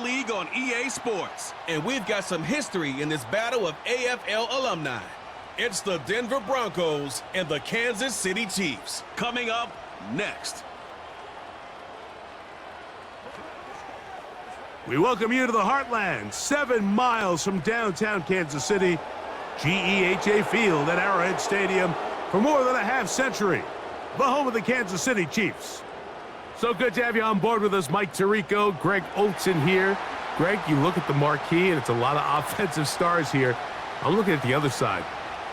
league on EA Sports. And we've got some history in this battle of AFL alumni. It's the Denver Broncos and the Kansas City Chiefs. Coming up next. We welcome you to the Heartland, 7 miles from downtown Kansas City. GEHA Field at Arrowhead Stadium for more than a half-century. The home of the Kansas City Chiefs. So good to have you on board with us, Mike Tirico, Greg Olson here. Greg, you look at the marquee, and it's a lot of offensive stars here. I'm looking at the other side.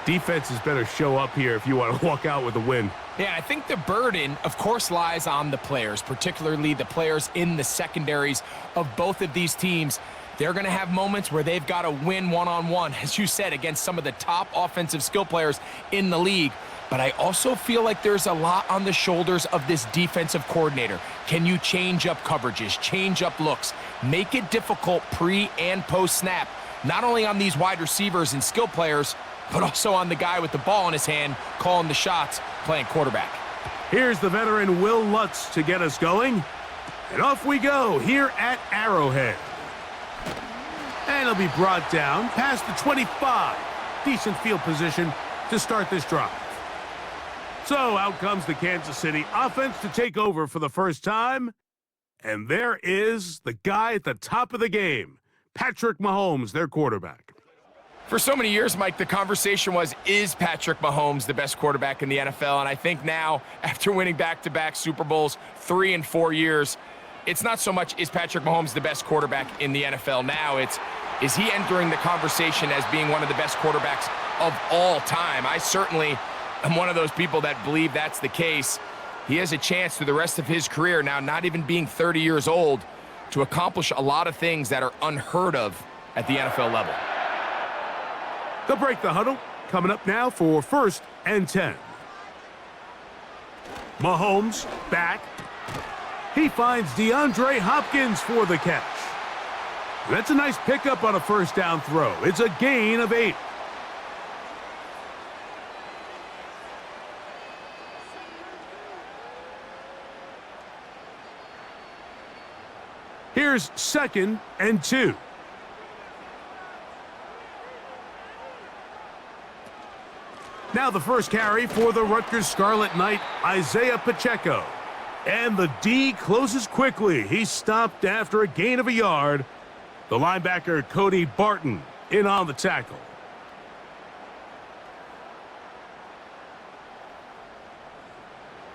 Defenses better show up here if you want to walk out with a win. Yeah, I think the burden, of course, lies on the players, particularly the players in the secondaries of both of these teams. They're going to have moments where they've got to win one-on-one, as you said, against some of the top offensive skill players in the league. But I also feel like there's a lot on the shoulders of this defensive coordinator. Can you change up coverages, change up looks, make it difficult pre- and post-snap, not only on these wide receivers and skill players, but also on the guy with the ball in his hand, calling the shots, playing quarterback. Here's the veteran Will Lutz to get us going. And off we go here at Arrowhead. And it'll be brought down past the 25. Decent field position to start this drive. So out comes the Kansas City offense to take over for the first time. And there is the guy at the top of the game, Patrick Mahomes, their quarterback. For so many years, Mike, the conversation was, is Patrick Mahomes the best quarterback in the NFL? And I think now, after winning back-to-back Super Bowls 3 and 4 years, it's not so much, is Patrick Mahomes the best quarterback in the NFL now? It's, is he entering the conversation as being one of the best quarterbacks of all time? I certainly am one of those people that believe that's the case. He has a chance through the rest of his career, now not even being 30 years old, to accomplish a lot of things that are unheard of at the NFL level. They'll break the huddle. Coming up now for 1st and 10. Mahomes back. He finds DeAndre Hopkins for the catch. That's a nice pickup on a first down throw. It's a gain of 8. Here's 2nd and 2. Now the first carry for the Rutgers Scarlet Knight, Isaiah Pacheco. And the D closes quickly. He's stopped after a gain of a yard. The linebacker, Cody Barton, in on the tackle.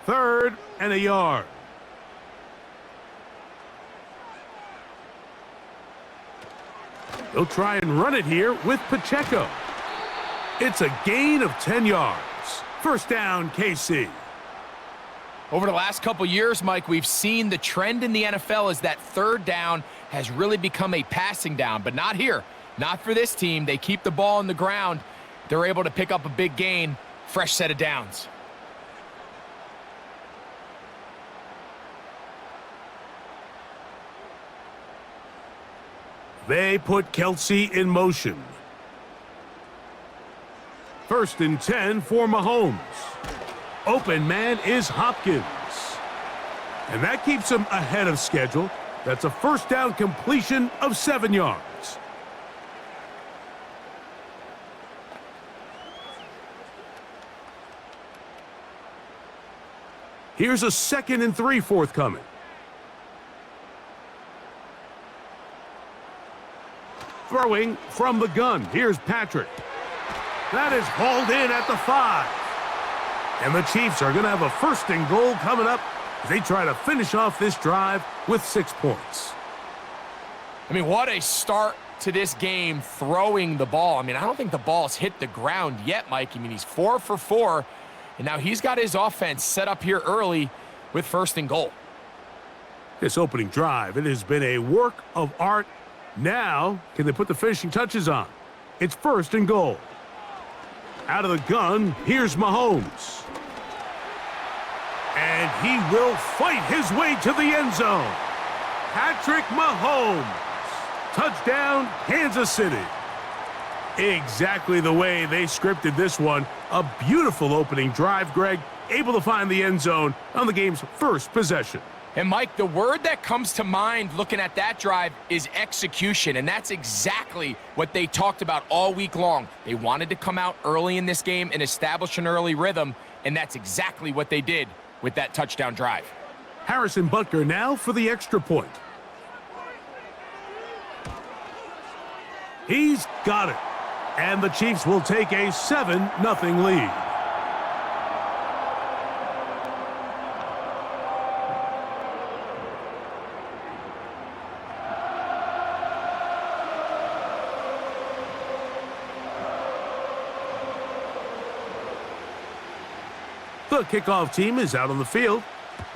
Third and a yard. He'll try and run it here with Pacheco. It's a gain of 10 yards. First down, KC. Over the last couple years, Mike, we've seen the trend in the NFL is that third down has really become a passing down, but not here. Not for this team. They keep the ball on the ground. They're able to pick up a big gain. Fresh set of downs. They put Kelsey in motion. 1st and 10 for Mahomes. Open man is Hopkins. And that keeps him ahead of schedule. That's a first down completion of 7 yards. Here's a 2nd and 3 forthcoming. Throwing from the gun. Here's Patrick. That is hauled in at the 5. And the Chiefs are going to have a 1st and goal coming up as they try to finish off this drive with 6 points. I mean, what a start to this game throwing the ball. I mean, I don't think the ball's hit the ground yet, Mike. I mean, he's 4 for 4, and now he's got his offense set up here early with 1st and goal. This opening drive, it has been a work of art. Now, can they put the finishing touches on? It's 1st and goal. Out of the gun, here's Mahomes. And he will fight his way to the end zone. Patrick Mahomes. Touchdown, Kansas City. Exactly the way they scripted this one. A beautiful opening drive, Greg. Able to find the end zone on the game's first possession. And Mike, the word that comes to mind looking at that drive is execution, and that's exactly what they talked about all week long. They wanted to come out early in this game and establish an early rhythm, and that's exactly what they did with that touchdown drive. Harrison Butker now for the extra point. He's got it. And the Chiefs will take a 7-0 lead. The kickoff team is out on the field,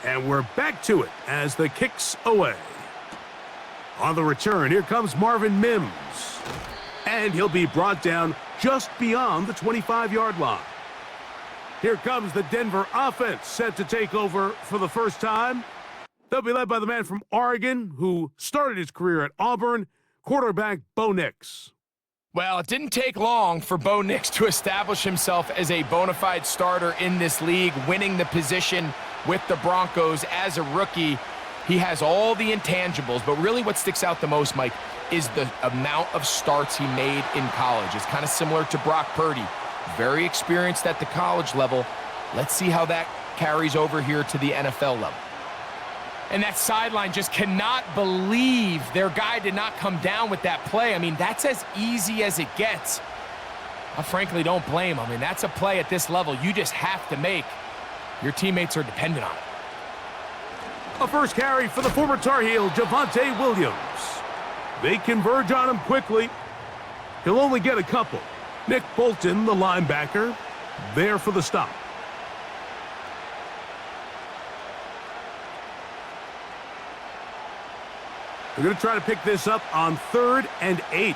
and we're back to it as the kick's away. On the return, here comes Marvin Mims, and he'll be brought down just beyond the 25-yard line. Here comes the Denver offense set to take over for the first time. They'll be led by the man from Oregon who started his career at Auburn, quarterback Bo Nix. Well, it didn't take long for Bo Nix to establish himself as a bona fide starter in this league, winning the position with the Broncos as a rookie. He has all the intangibles, but really what sticks out the most, Mike, is the amount of starts he made in college. It's kind of similar to Brock Purdy. Very experienced at the college level. Let's see how that carries over here to the NFL level. And that sideline just cannot believe their guy did not come down with that play. I mean, that's as easy as it gets. I frankly don't blame him. I mean, that's a play at this level you just have to make. Your teammates are dependent on it. A first carry for the former Tar Heel, Javonte Williams. They converge on him quickly. He'll only get a couple. Nick Bolton, the linebacker, there for the stop. They're going to try to pick this up on 3rd and 8.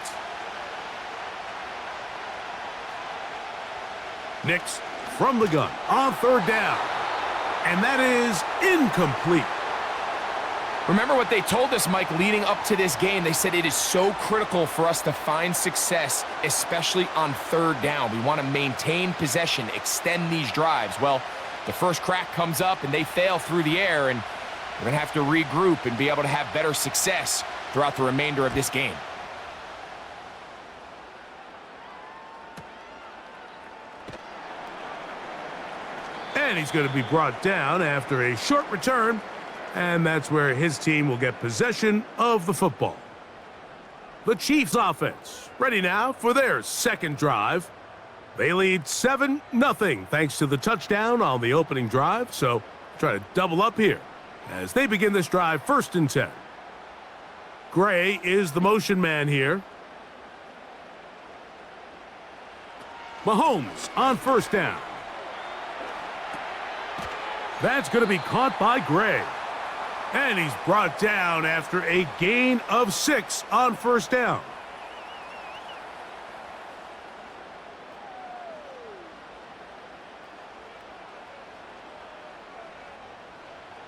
Nix from the gun on 3rd down. And that is incomplete. Remember what they told us, Mike, leading up to this game. They said it is so critical for us to find success, especially on 3rd down. We want to maintain possession, extend these drives. Well, the first crack comes up and they fail through the air, and we're going to have to regroup and be able to have better success throughout the remainder of this game. And he's going to be brought down after a short return. And that's where his team will get possession of the football. The Chiefs offense ready now for their second drive. They lead 7-0 thanks to the touchdown on the opening drive. So try to double up here as they begin this drive 1st and 10. Gray is the motion man here. Mahomes on 1st down. That's going to be caught by Gray. And he's brought down after a gain of 6 on 1st down.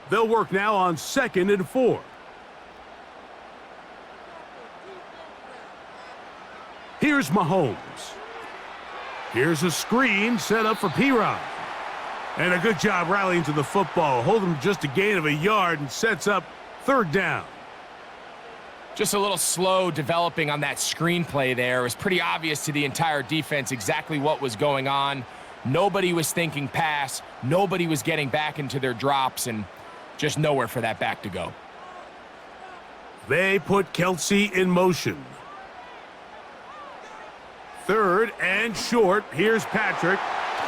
They'll work now on 2nd and 4. Here's Mahomes. Here's a screen set up for P-Rod. And a good job rallying to the football. Holding just a gain of a yard and sets up 3rd down. Just a little slow developing on that screenplay there. It was pretty obvious to the entire defense exactly what was going on. Nobody was thinking pass. Nobody was getting back into their drops, and just nowhere for that back to go. They put Kelsey in motion. 3rd and short. Here's Patrick.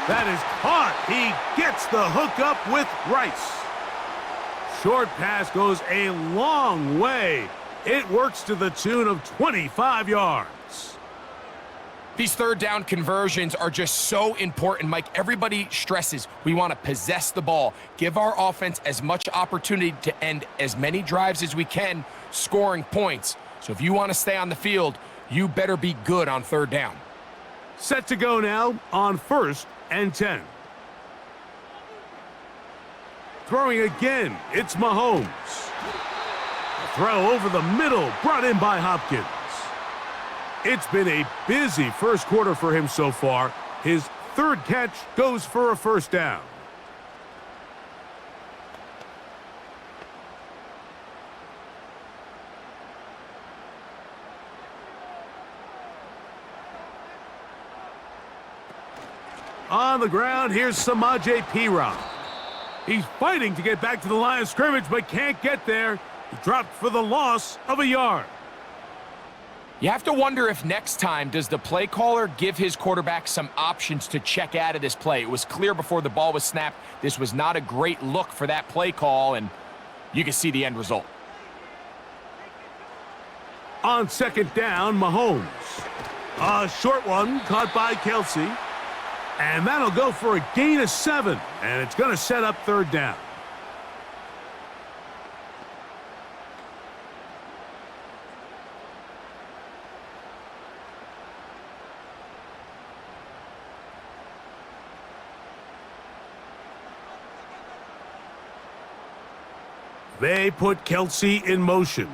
That is caught. He gets the hook up with Rice. Short pass goes a long way. It works to the tune of 25 yards. These 3rd down conversions are just so important, Mike. Everybody stresses we want to possess the ball, give our offense as much opportunity to end as many drives as we can, scoring points. So if you want to stay on the field, you better be good on 3rd down. Set to go now on 1st and 10. Throwing again, it's Mahomes. A throw over the middle, brought in by Hopkins. It's been a busy 1st quarter for him so far. His 3rd catch goes for a 1st down. On the ground, here's Samaje Perine. He's fighting to get back to the line of scrimmage, but can't get there. He dropped for the loss of a yard. You have to wonder if next time does the play caller give his quarterback some options to check out of this play. It was clear before the ball was snapped. This was not a great look for that play call, and you can see the end result. On second down, Mahomes. A short one caught by Kelsey. And that'll go for a gain of 7. And it's going to set up third down. They put Kelsey in motion.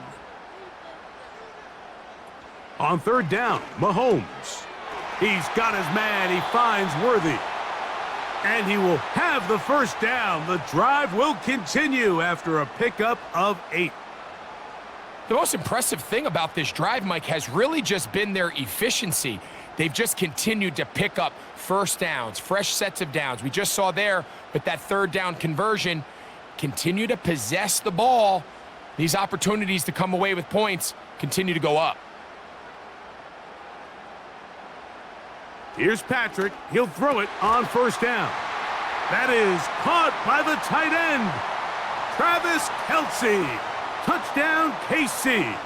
On third down, Mahomes. He's got his man. He finds Worthy. And he will have the first down. The drive will continue after a pickup of 8. The most impressive thing about this drive, Mike, has really just been their efficiency. They've just continued to pick up first downs, fresh sets of downs. We just saw there with that third down conversion, continue to possess the ball. These opportunities to come away with points continue to go up. Here's Patrick. He'll throw it on first down. That is caught by the tight end, Travis Kelce. Touchdown, KC.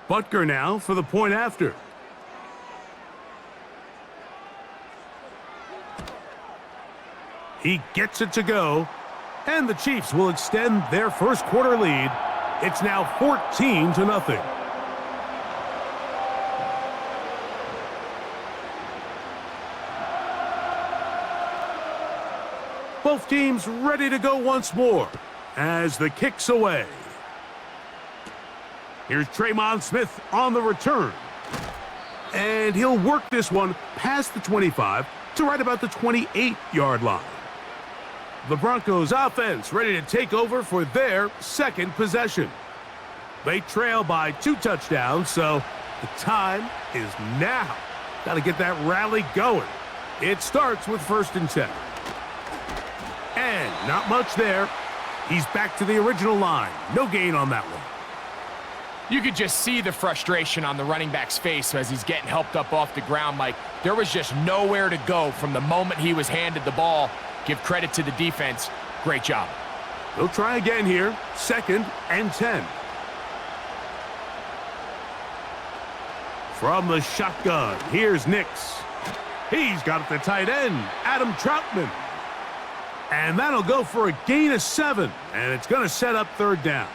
Butker now for the point after. He gets it to go, and the Chiefs will extend their first quarter lead. It's now 14-0. Both teams ready to go once more as the kick's away. Here's Traymon Smith on the return. And he'll work this one past the 25 to right about the 28-yard line. The Broncos offense ready to take over for their second possession. They trail by 2 touchdowns, so the time is now. Got to get that rally going. It starts with 1st and 10. And not much there. He's back to the original line. No gain on that one. You could just see the frustration on the running back's face as he's getting helped up off the ground, Mike. There was just nowhere to go from the moment he was handed the ball. Give credit to the defense. Great job. They'll try again here. 2nd and 10. From the shotgun, here's Nix. He's got it to tight end, Adam Troutman. And that'll go for a gain of 7, and it's going to set up third down.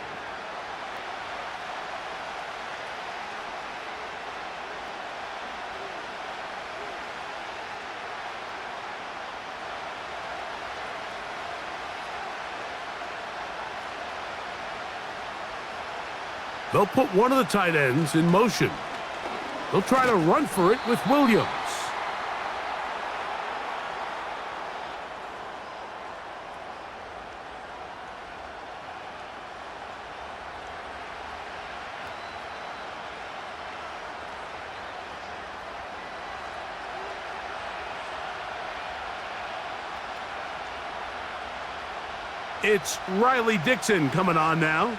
They'll put one of the tight ends in motion. They'll try to run for it with Williams. It's Riley Dixon coming on now.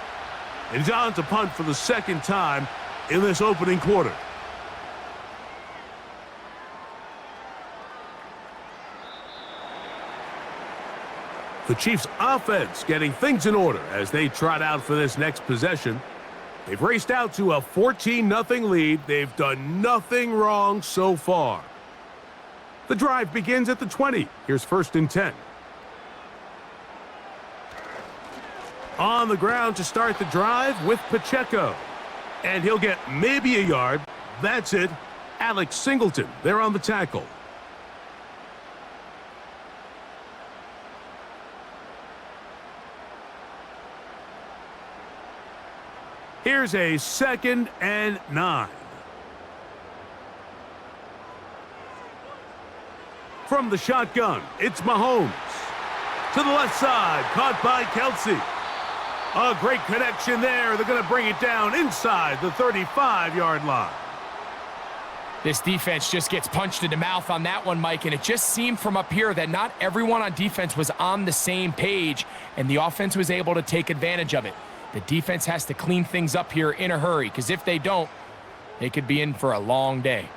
And he's on to punt for the second time in this opening quarter. The Chiefs' offense getting things in order as they trot out for this next possession. They've raced out to a 14-0 lead. They've done nothing wrong so far. The drive begins at the 20. Here's 1st and 10. On the ground to start the drive with Pacheco. And he'll get maybe a yard. That's it. Alex Singleton there on the tackle. Here's a 2nd and 9. From the shotgun, it's Mahomes. To the left side, caught by Kelsey. A great connection there. They're going to bring it down inside the 35-yard line. This defense just gets punched in the mouth on that one, Mike, and it just seemed from up here that not everyone on defense was on the same page, and the offense was able to take advantage of it. The defense has to clean things up here in a hurry, because if they don't, they could be in for a long day.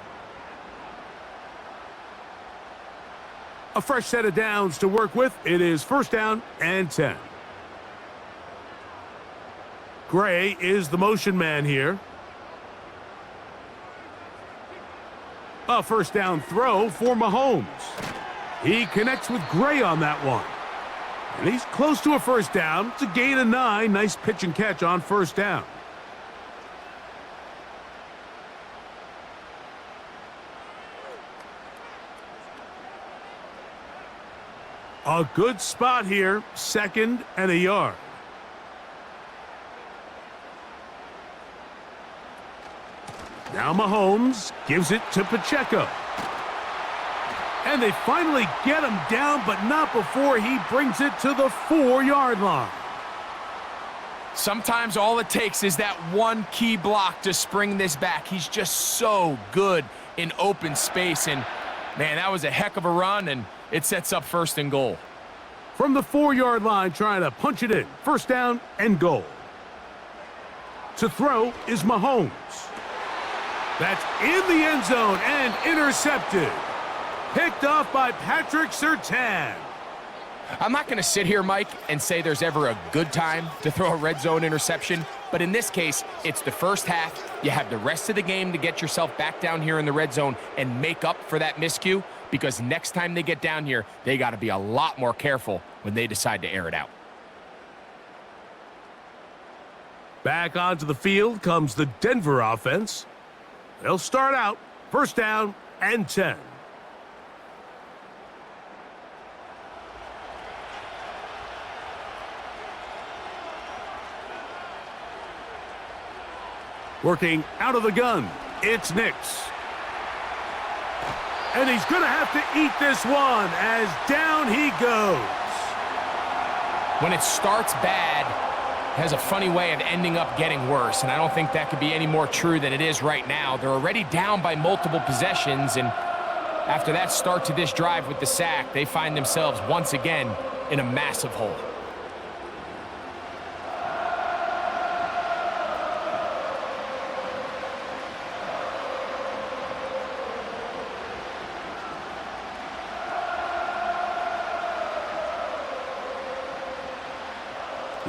A fresh set of downs to work with. It is 1st down and 10. Gray is the motion man here. A 1st down throw for Mahomes. He connects with Gray on that one. And he's close to a 1st down. It's a gain of 9. Nice pitch and catch on 1st down. A good spot here. 2nd and a yard. Now Mahomes gives it to Pacheco. And they finally get him down, but not before he brings it to the 4-yard line. Sometimes all it takes is that one key block to spring this back. He's just so good in open space. And, man, that was a heck of a run, and it sets up 1st and goal. From the 4-yard line, trying to punch it in. 1st down and goal. To throw is Mahomes. That's in the end zone and intercepted. Picked off by Patrick Surtain. I'm not going to sit here, Mike, and say there's ever a good time to throw a red zone interception, but in this case, it's the first half. You have the rest of the game to get yourself back down here in the red zone and make up for that miscue, because next time they get down here, they got to be a lot more careful when they decide to air it out. Back onto the field comes the Denver offense. They'll start out 1st down and 10. Working out of the gun, it's Nix. And he's going to have to eat this one as down he goes. When it starts bad, it has a funny way of ending up getting worse, and I don't think that could be any more true than it is right now. They're already down by multiple possessions, and after that start to this drive with the sack, they find themselves once again in a massive hole.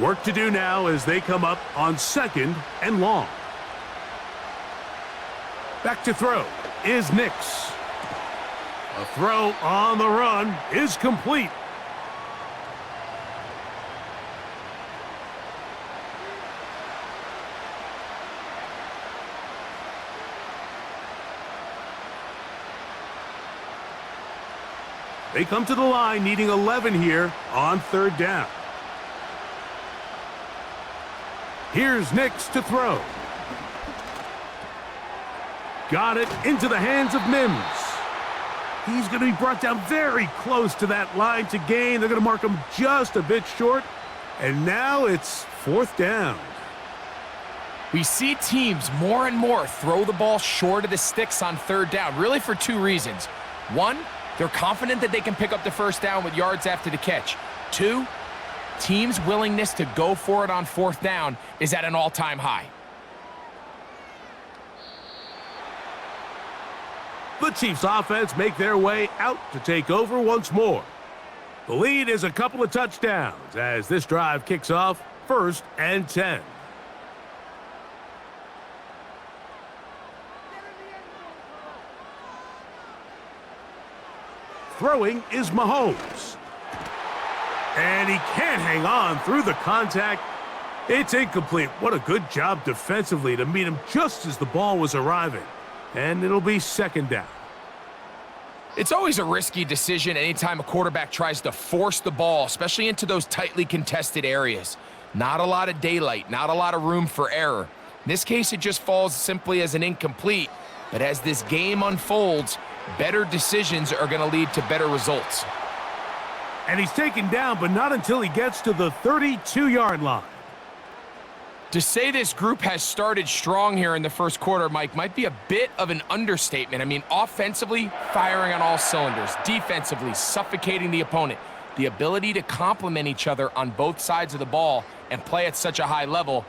Work to do now as they come up on 2nd and long. Back to throw is Nix. A throw on the run is complete. They come to the line needing 11 here on 3rd down. Here's Nix to throw. Got it into the hands of Mims. He's going to be brought down very close to that line to gain. They're going to mark him just a bit short. And now it's 4th down. We see teams more and more throw the ball short of the sticks on 3rd down, really for 2 reasons. 1, they're confident that they can pick up the 1st down with yards after the catch. 2, teams' willingness to go for it on 4th down is at an all-time high. The Chiefs offense make their way out to take over once more. The lead is a couple of touchdowns as this drive kicks off 1st and 10. Throwing is Mahomes. And he can't hang on through the contact. It's incomplete. What a good job defensively to meet him just as the ball was arriving. And it'll be 2nd down. It's always a risky decision anytime a quarterback tries to force the ball, especially into those tightly contested areas. Not a lot of daylight, not a lot of room for error. In this case, it just falls simply as an incomplete. But as this game unfolds, better decisions are going to lead to better results. And he's taken down, but not until he gets to the 32-yard line. To say this group has started strong here in the first quarter, Mike, might be a bit of an understatement. I mean, offensively, firing on all cylinders. Defensively, suffocating the opponent. The ability to complement each other on both sides of the ball and play at such a high level,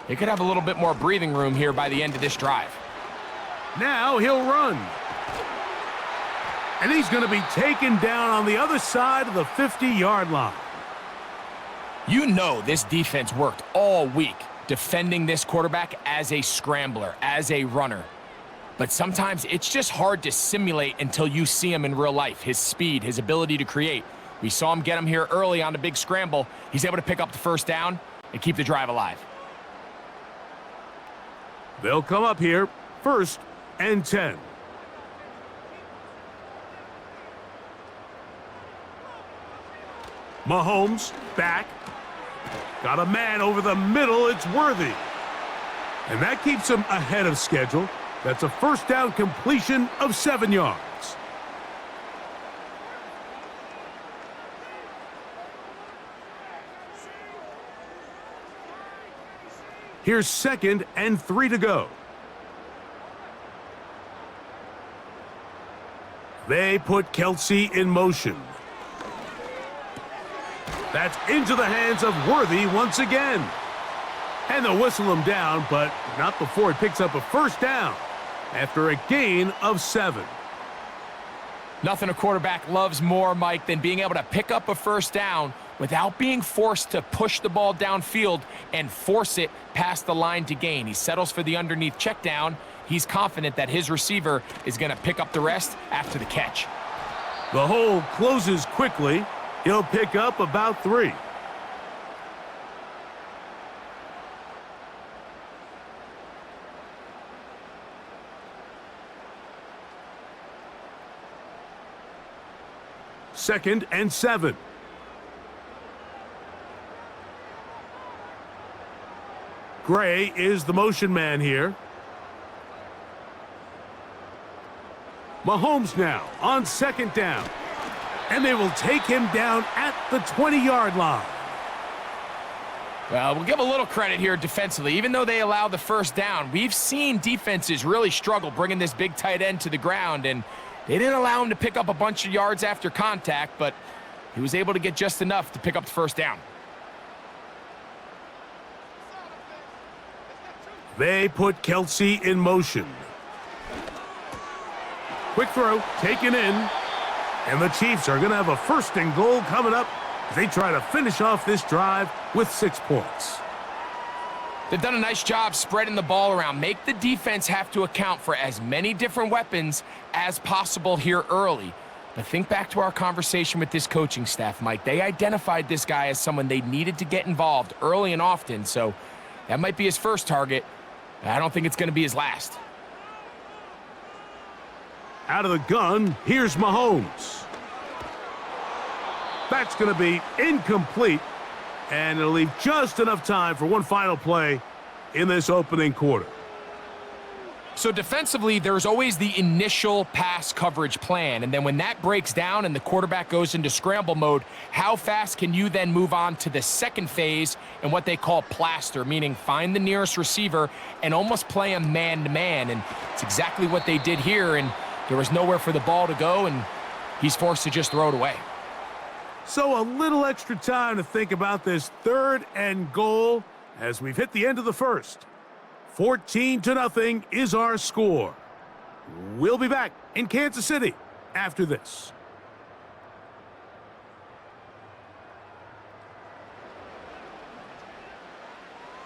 they could have a little bit more breathing room here by the end of this drive. Now he'll run. And he's going to be taken down on the other side of the 50-yard line. You know this defense worked all week defending this quarterback as a scrambler, as a runner. But sometimes it's just hard to simulate until you see him in real life. His speed, his ability to create. We saw him get him here early on the big scramble. He's able to pick up the first down and keep the drive alive. They'll come up here, 1st and 10. Mahomes back. Got a man over the middle. It's Worthy. And that keeps him ahead of schedule. That's a first down completion of 7 yards. Here's 2nd and 3 to go. They put Kelsey in motion. That's into the hands of Worthy once again. And they'll whistle him down, but not before he picks up a first down after a gain of 7. Nothing a quarterback loves more, Mike, than being able to pick up a first down without being forced to push the ball downfield and force it past the line to gain. He settles for the underneath check down. He's confident that his receiver is going to pick up the rest after the catch. The hole closes quickly. He'll pick up about 3. Second and 7. Gray is the motion man here. Mahomes now on 2nd down. And they will take him down at the 20-yard line. Well, we'll give a little credit here defensively. Even though they allow the first down, we've seen defenses really struggle bringing this big tight end to the ground, and they didn't allow him to pick up a bunch of yards after contact, but he was able to get just enough to pick up the first down. They put Kelsey in motion. Quick throw, taken in. And the Chiefs are going to have a 1st and goal coming up as they try to finish off this drive with 6 points. They've done a nice job spreading the ball around. Make the defense have to account for as many different weapons as possible here early. But think back to our conversation with this coaching staff, Mike. They identified this guy as someone they needed to get involved early and often, so that might be his first target. I don't think it's going to be his last. Out of the gun, here's Mahomes. That's going to be incomplete, and it'll leave just enough time for one final play in this opening quarter. So defensively, there's always the initial pass coverage plan, and then when that breaks down and the quarterback goes into scramble mode, how fast can you then move on to the second phase and what they call plaster, meaning find the nearest receiver and almost play a man-to-man, and it's exactly what they did here, and there was nowhere for the ball to go, and he's forced to just throw it away. So a little extra time to think about this 3rd and goal as we've hit the end of the first. 14-0 is our score. We'll be back in Kansas City after this.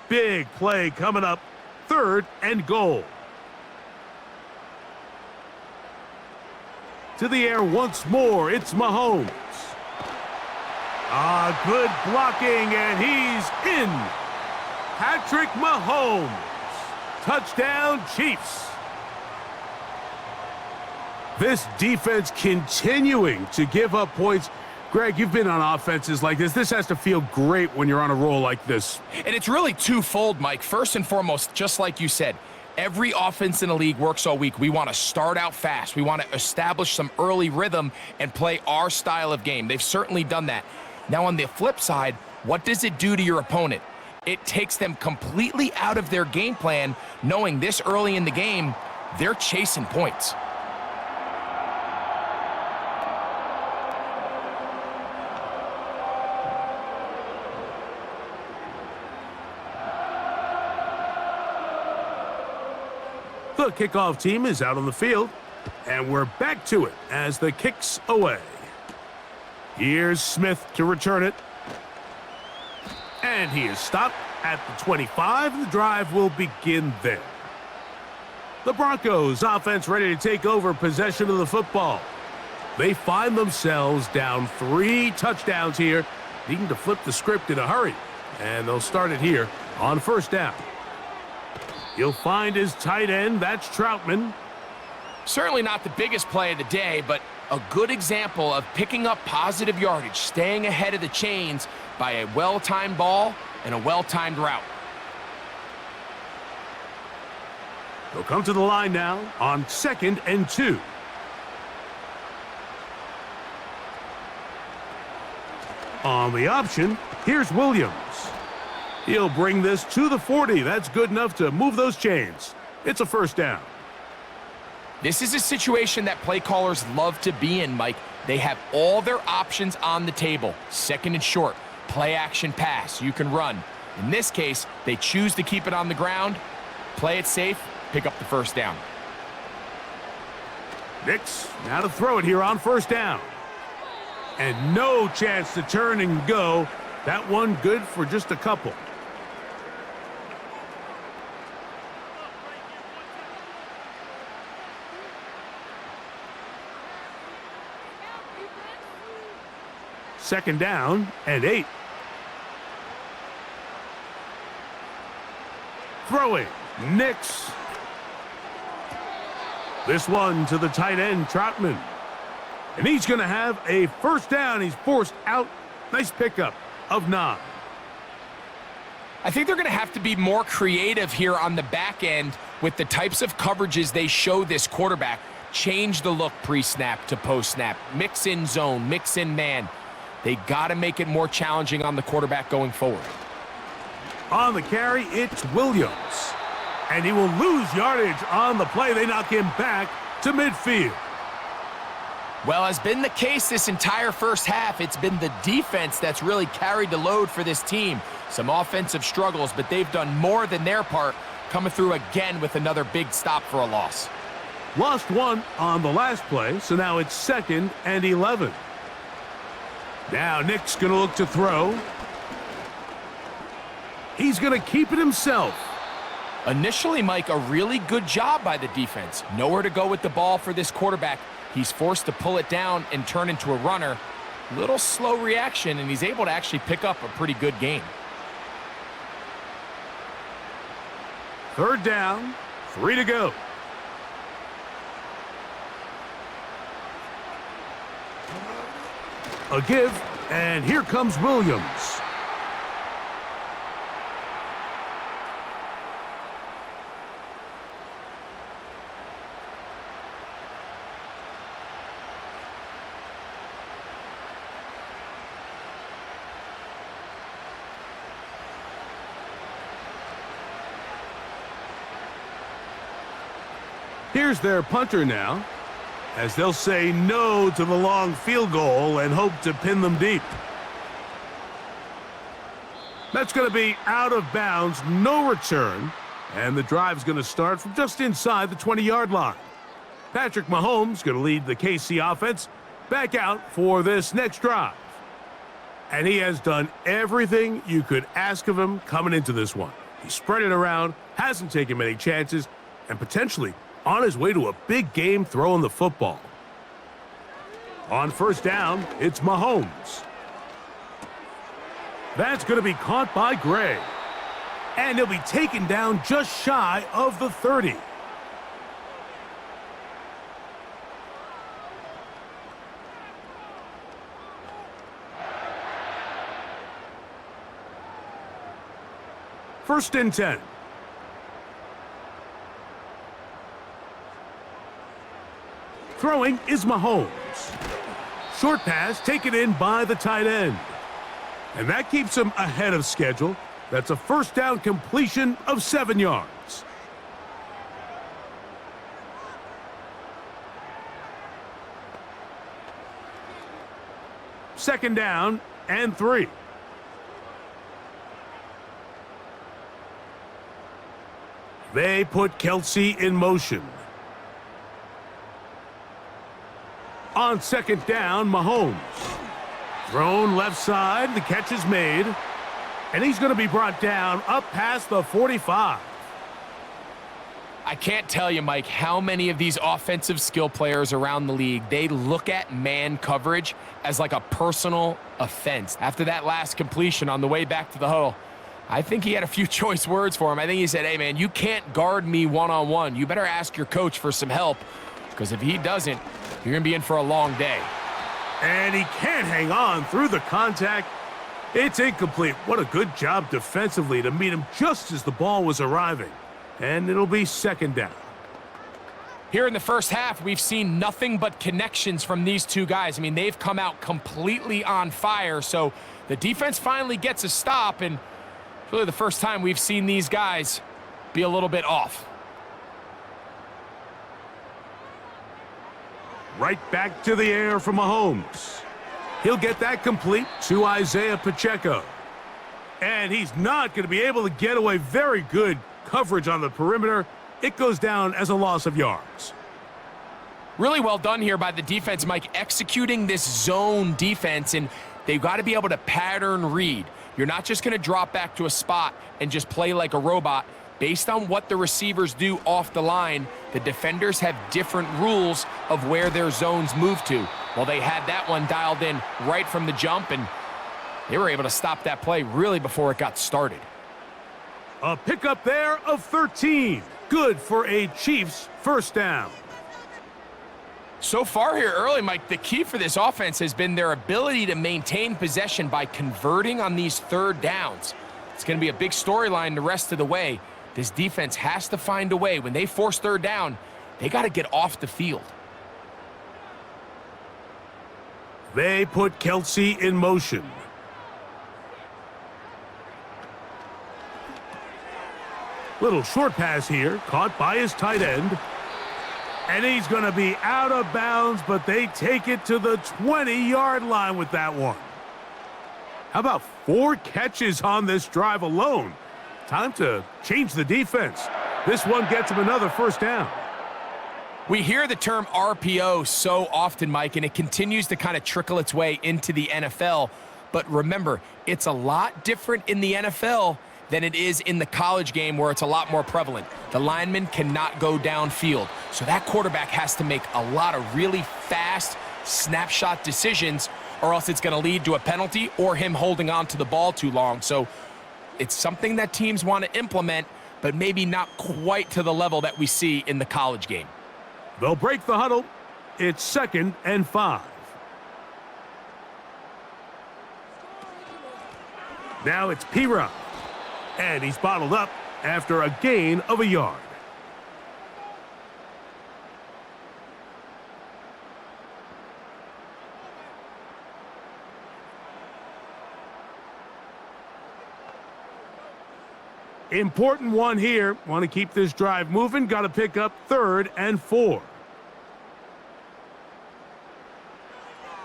Big play coming up. 3rd and goal. To the air once more, it's Mahomes. Good blocking, and he's in. Patrick Mahomes. Touchdown, Chiefs. This defense continuing to give up points Greg, you've been on offenses like this. This has to feel great when you're on a roll like this. And it's really twofold, Mike. First and foremost, just like you said, every offense in the league works all week. We want to start out fast. We want to establish some early rhythm and play our style of game. They've certainly done that. Now, on the flip side, what does it do to your opponent? It takes them completely out of their game plan, knowing this early in the game, they're chasing points. The kickoff team is out on the field, and we're back to it as the kick's away. Here's Smith to return it. And he is stopped at the 25. The drive will begin there. The Broncos offense ready to take over possession of the football. They find themselves down 3 touchdowns here, needing to flip the script in a hurry. And they'll start it here on first down. He'll find his tight end. That's Troutman. Certainly not the biggest play of the day, but a good example of picking up positive yardage, staying ahead of the chains by a well-timed ball and a well-timed route. He'll come to the line now on 2nd and 2. On the option, here's Williams. He'll bring this to the 40. That's good enough to move those chains. It's a first down. This is a situation that play callers love to be in, Mike. They have all their options on the table. 2nd and short, play action pass, you can run. In this case, they choose to keep it on the ground, play it safe, pick up the first down. Nix now to throw it here on first down. And no chance to turn and go. That one good for just a couple. Second down and 8. Throwing, Nix. This one to the tight end, Troutman. And he's going to have a first down. He's forced out. Nice pickup of 9. I think they're going to have to be more creative here on the back end with the types of coverages they show this quarterback. Change the look pre-snap to post-snap. Mix in zone, mix in man. They got to make it more challenging on the quarterback going forward. On the carry, it's Williams. And he will lose yardage on the play. They knock him back to midfield. Well, has been the case this entire first half. It's been the defense that's really carried the load for this team. Some offensive struggles, but they've done more than their part, coming through again with another big stop for a loss. Lost one on the last play, so now it's 2nd and 11. Now Nick's going to look to throw. He's going to keep it himself. Initially, Mike, a really good job by the defense. Nowhere to go with the ball for this quarterback. He's forced to pull it down and turn into a runner. Little slow reaction, and he's able to actually pick up a pretty good game. Third down, 3 to go. A give, and here comes Williams. Here's their punter now, as they'll say no to the long field goal and hope to pin them deep. That's going to be out of bounds, no return, and the drive's going to start from just inside the 20-yard line. Patrick Mahomes going to lead the KC offense back out for this next drive. And he has done everything you could ask of him coming into this one. He spread it around, hasn't taken many chances, and potentially on his way to a big game throwing the football. On first down, it's Mahomes. That's going to be caught by Gray. And he'll be taken down just shy of the 30. First and 10. Throwing is Mahomes. Short pass taken in by the tight end. And that keeps him ahead of schedule. That's a first down completion of 7 yards. Second down and 3. They put Kelsey in motion. On second down, Mahomes. Thrown left side, the catch is made. And he's going to be brought down up past the 45. I can't tell you, Mike, how many of these offensive skill players around the league, they look at man coverage as like a personal offense. After that last completion on the way back to the huddle, I think he had a few choice words for him. I think he said, hey, man, you can't guard me one-on-one. You better ask your coach for some help, because if he doesn't, you're going to be in for a long day. And he can't hang on through the contact. It's incomplete. What a good job defensively to meet him just as the ball was arriving. And it'll be second down. Here in the first half, we've seen nothing but connections from these two guys. I mean, they've come out completely on fire. So the defense finally gets a stop, and it's really the first time we've seen these guys be a little bit off. Right back to the air for Mahomes. He'll get that complete to Isaiah Pacheco. And he's not going to be able to get away. Very good coverage on the perimeter. It goes down as a loss of yards. Really well done here by the defense, Mike, executing this zone defense, and they've got to be able to pattern read. You're not just going to drop back to a spot and just play like a robot. Based on what the receivers do off the line, the defenders have different rules of where their zones move to. Well, they had that one dialed in right from the jump, and they were able to stop that play really before it got started. A pickup there of 13. Good for a Chiefs first down. So far here early, Mike, the key for this offense has been their ability to maintain possession by converting on these third downs. It's going to be a big storyline the rest of the way. This defense has to find a way. When they force third down, they got to get off the field. They put Kelsey in motion. Little short pass here, caught by his tight end. And he's going to be out of bounds, but they take it to the 20-yard line with that one. How about 4 catches on this drive alone? Time to change the defense. This one gets him another first down. We hear the term RPO so often, Mike, and it continues to kind of trickle its way into the NFL. But remember, it's a lot different in the NFL than it is in the college game, where it's a lot more prevalent. The lineman cannot go downfield, so that quarterback has to make a lot of really fast snapshot decisions, or else it's going to lead to a penalty or him holding on to the ball too long. So it's something that teams want to implement, but maybe not quite to the level that we see in the college game. They'll break the huddle. It's second and 5. Now it's P-Rob. And he's bottled up after a gain of a yard. Important one here. Want to keep this drive moving. Got to pick up 3rd and 4.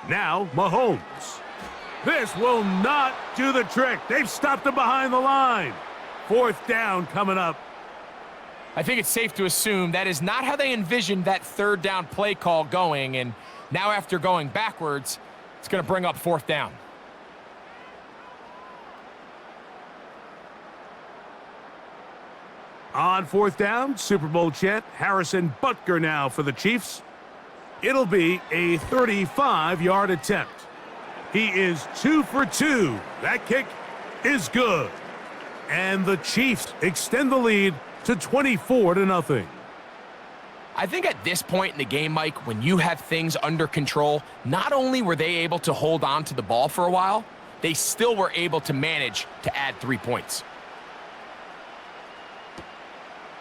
Now Mahomes. This will not do the trick. They've stopped him behind the line. 4th down coming up. I think it's safe to assume that is not how they envisioned that 3rd down play call going, and now after going backwards, it's going to bring up 4th down. On 4th down, Super Bowl champ Harrison Butker now for the Chiefs. It'll be a 35-yard attempt. He is 2 for 2. That kick is good. And the Chiefs extend the lead to 24-0. I think at this point in the game, Mike, when you have things under control, not only were they able to hold on to the ball for a while, they still were able to manage to add 3 points.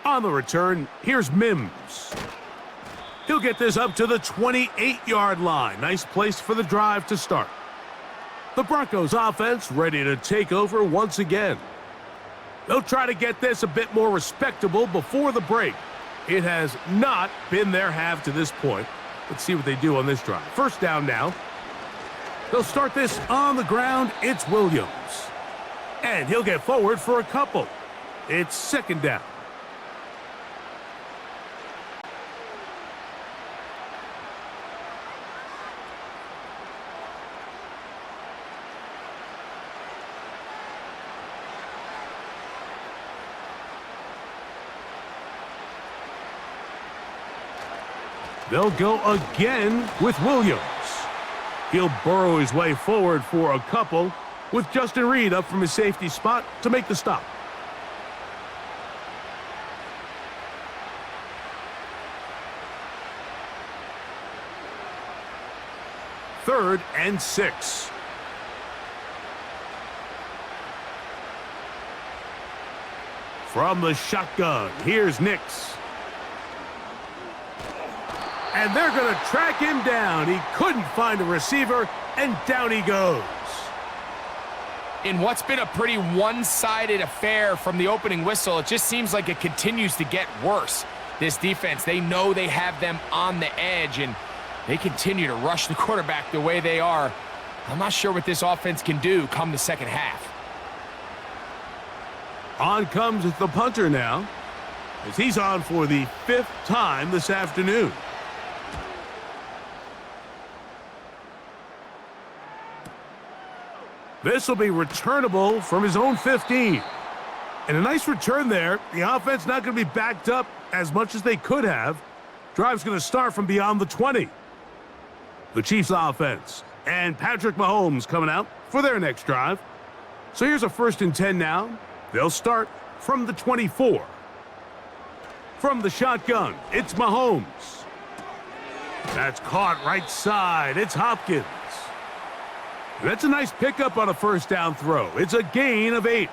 On the return, here's Mims. He'll get this up to the 28-yard line. Nice place for the drive to start. The Broncos offense ready to take over once again. They'll try to get this a bit more respectable before the break. It has not been their half to this point. Let's see what they do on this drive. First down now. They'll start this on the ground. It's Williams. And he'll get forward for a couple. It's second down. They'll go again with Williams. He'll burrow his way forward for a couple with Justin Reed up from his safety spot to make the stop. Third and 6. From the shotgun, here's Nix. And they're going to track him down. He couldn't find a receiver, and down he goes. In what's been a pretty one-sided affair from the opening whistle, it just seems like it continues to get worse. This defense, they know they have them on the edge, and they continue to rush the quarterback the way they are. I'm not sure what this offense can do come the second half. On comes the punter now, as he's on for the 5th time this afternoon. This will be returnable from his own 15. And a nice return there. The offense not going to be backed up as much as they could have. Drive's going to start from beyond the 20. The Chiefs offense and Patrick Mahomes coming out for their next drive. So here's a 1st and 10 now. They'll start from the 24. From the shotgun, it's Mahomes. That's caught right side. It's Hopkins. That's a nice pickup on a 1st down throw. It's a gain of 8.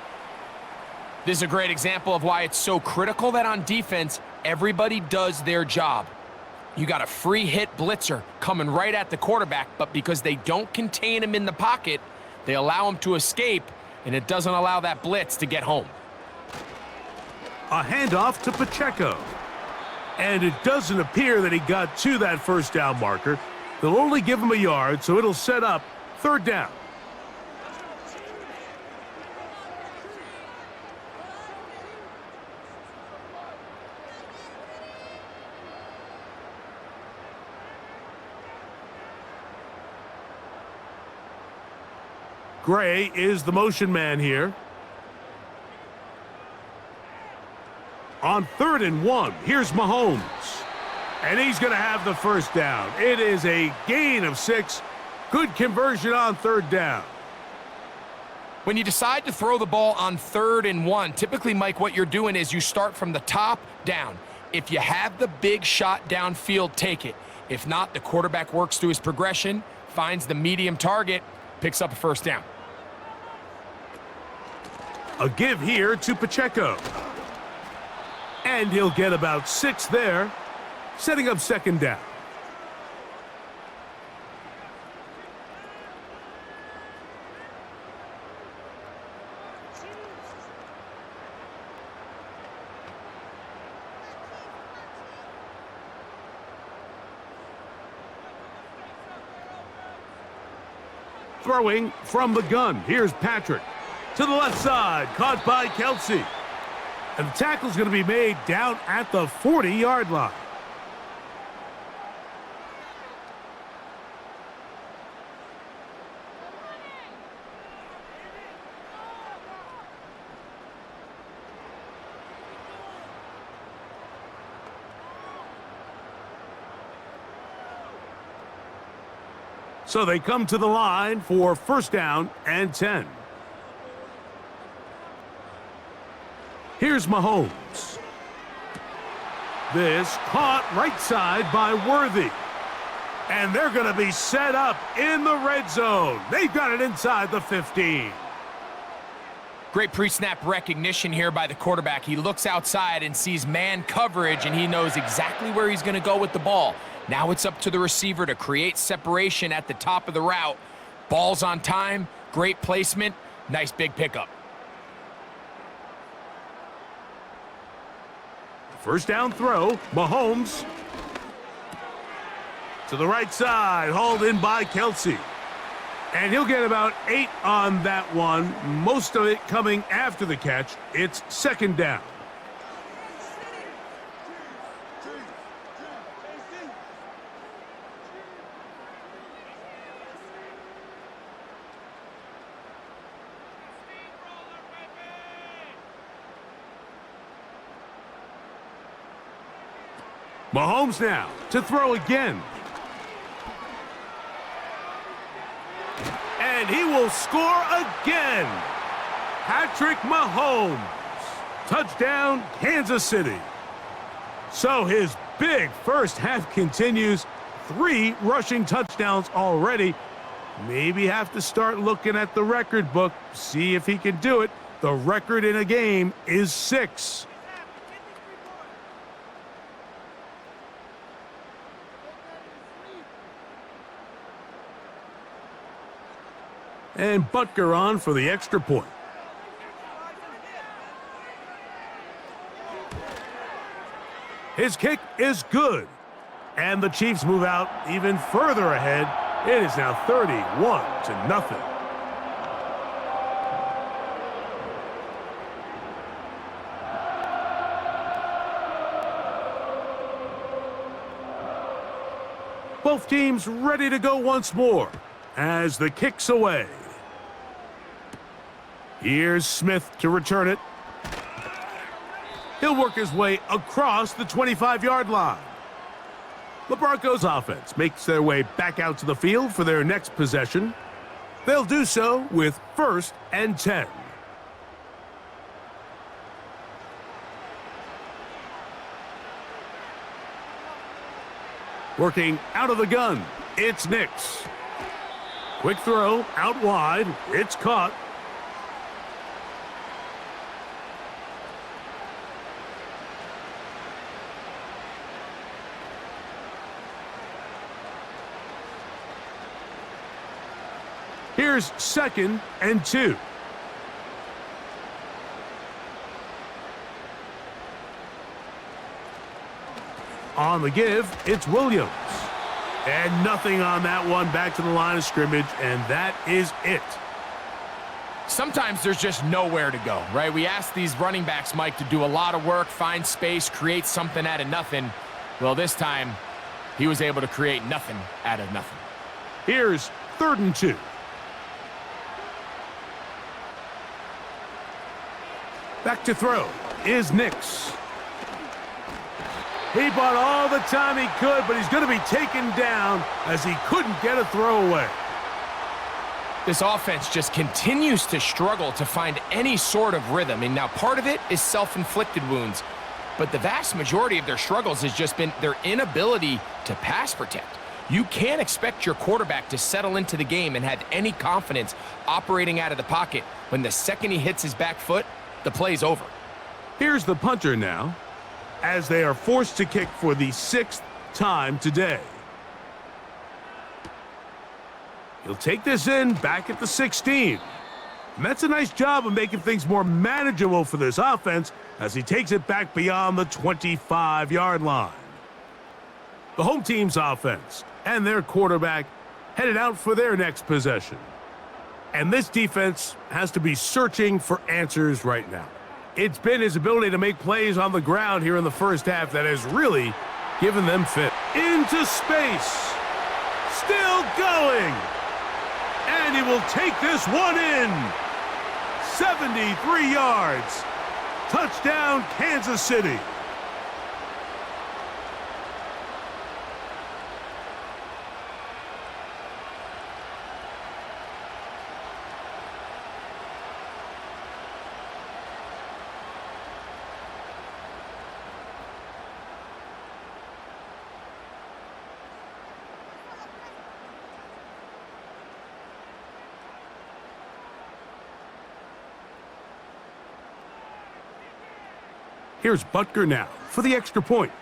This is a great example of why it's so critical that on defense, everybody does their job. You got a free hit blitzer coming right at the quarterback, but because they don't contain him in the pocket, they allow him to escape, and it doesn't allow that blitz to get home. A handoff to Pacheco. And it doesn't appear that he got to that 1st down marker. They'll only give him a yard, so it'll set up 3rd down. Gray is the motion man here. On 3rd and 1, here's Mahomes. And he's going to have the 1st down. It is a gain of 6. Good conversion on 3rd down. When you decide to throw the ball on 3rd and 1, typically, Mike, what you're doing is you start from the top down. If you have the big shot downfield, take it. If not, the quarterback works through his progression, finds the medium target, picks up a 1st down. A give here to Pacheco. And he'll get about 6 there, setting up 2nd down. Throwing from the gun. Here's Patrick. To the left side. Caught by Kelsey. And the tackle's going to be made down at the 40-yard line. So they come to the line for 1st down and 10. Here's Mahomes. This caught right side by Worthy. And they're going to be set up in the red zone. They've got it inside the 15. Great pre-snap recognition here by the quarterback. He looks outside and sees man coverage, and he knows exactly where he's going to go with the ball. Now it's up to the receiver to create separation at the top of the route. Ball's on time, great placement, nice big pickup. First down throw, Mahomes. To the right side, hauled in by Kelsey. And he'll get about 8 on that one, most of it coming after the catch. It's second down. Mahomes now to throw again. And he will score again. Patrick Mahomes. Touchdown, Kansas City. So his big first half continues. 3 rushing touchdowns already. Maybe have to start looking at the record book, see if he can do it. The record in a game is 6. And Butker on for the extra point. His kick is good. And the Chiefs move out even further ahead. It is now 31-0. Both teams ready to go once more as the kick's away. Here's Smith to return it. He'll work his way across the 25-yard line. The Broncos offense makes their way back out to the field for their next possession. They'll do so with 1st and 10. Working out of the gun, it's Nix. Quick throw, out wide, it's caught. Here's 2nd and 2. On the give, it's Williams. And nothing on that one, back to the line of scrimmage, and that is it. Sometimes there's just nowhere to go, right? We ask these running backs, Mike, to do a lot of work, find space, create something out of nothing. Well, this time, he was able to create nothing out of nothing. Here's 3rd and 2. Back to throw is Nix. He bought all the time he could, but he's going to be taken down as he couldn't get a throwaway. This offense just continues to struggle to find any sort of rhythm. And now part of it is self-inflicted wounds, but the vast majority of their struggles has just been their inability to pass protect. You can't expect your quarterback to settle into the game and have any confidence operating out of the pocket when the second he hits his back foot, the play's over. Here's the punter now, as they are forced to kick for the 6th time today. He'll take this in back at the 16. And that's a nice job of making things more manageable for this offense as he takes it back beyond the 25-yard line. The home team's offense and their quarterback headed out for their next possession. And this defense has to be searching for answers right now. It's been his ability to make plays on the ground here in the first half that has really given them fit. Into space. Still going. And he will take this one in. 73 yards. Touchdown, Kansas City. Here's Butker now for the extra point.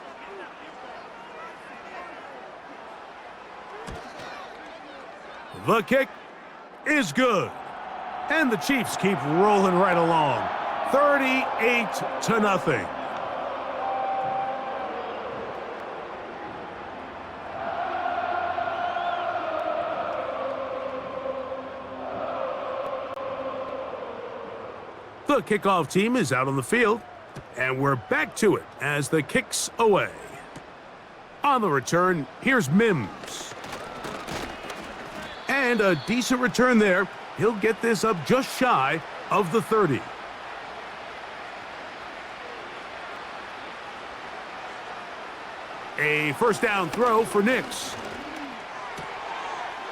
The kick is good. And the Chiefs keep rolling right along. 38-0. The kickoff team is out on the field, and we're back to it as the kick's away. On the return, here's Mims. And a decent return there. He'll get this up just shy of the 30. A first down throw for Nix.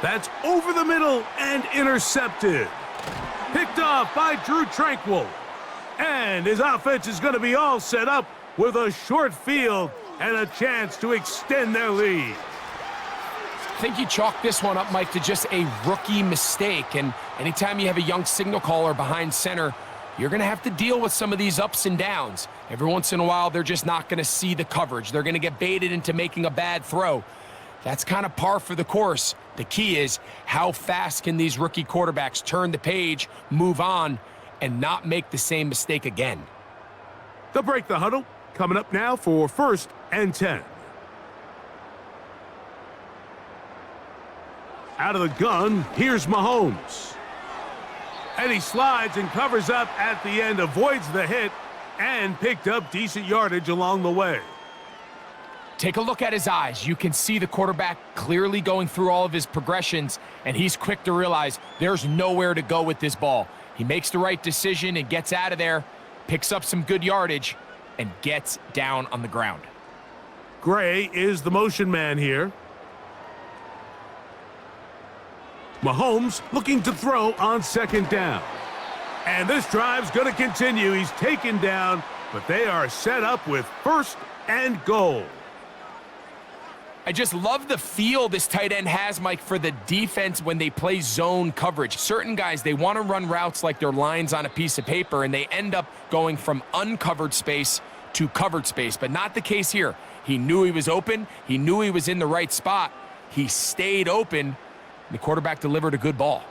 That's over the middle and intercepted. Picked off by Drew Tranquil. And his offense is going to be all set up with a short field and a chance to extend their lead. I think you chalk this one up, Mike, to just a rookie mistake. And anytime you have a young signal caller behind center, you're going to have to deal with some of these ups and downs. Every once in a while, they're just not going to see the coverage. They're going to get baited into making a bad throw. That's kind of par for the course. The key is how fast can these rookie quarterbacks turn the page, move on, and not make the same mistake again. They'll break the huddle. Coming up now for 1st and 10. Out of the gun, here's Mahomes. And he slides and covers up at the end, avoids the hit, and picked up decent yardage along the way. Take a look at his eyes. You can see the quarterback clearly going through all of his progressions, and he's quick to realize there's nowhere to go with this ball. He makes the right decision and gets out of there, picks up some good yardage, and gets down on the ground. Gray is the motion man here. Mahomes looking to throw on 2nd down. And this drive's going to continue. He's taken down, but they are set up with 1st and goal. I just love the feel this tight end has, Mike, for the defense when they play zone coverage. Certain guys, they want to run routes like they're lines on a piece of paper, and they end up going from uncovered space to covered space, but not the case here. He knew he was open. He knew he was in the right spot. He stayed open. The quarterback delivered a good ball.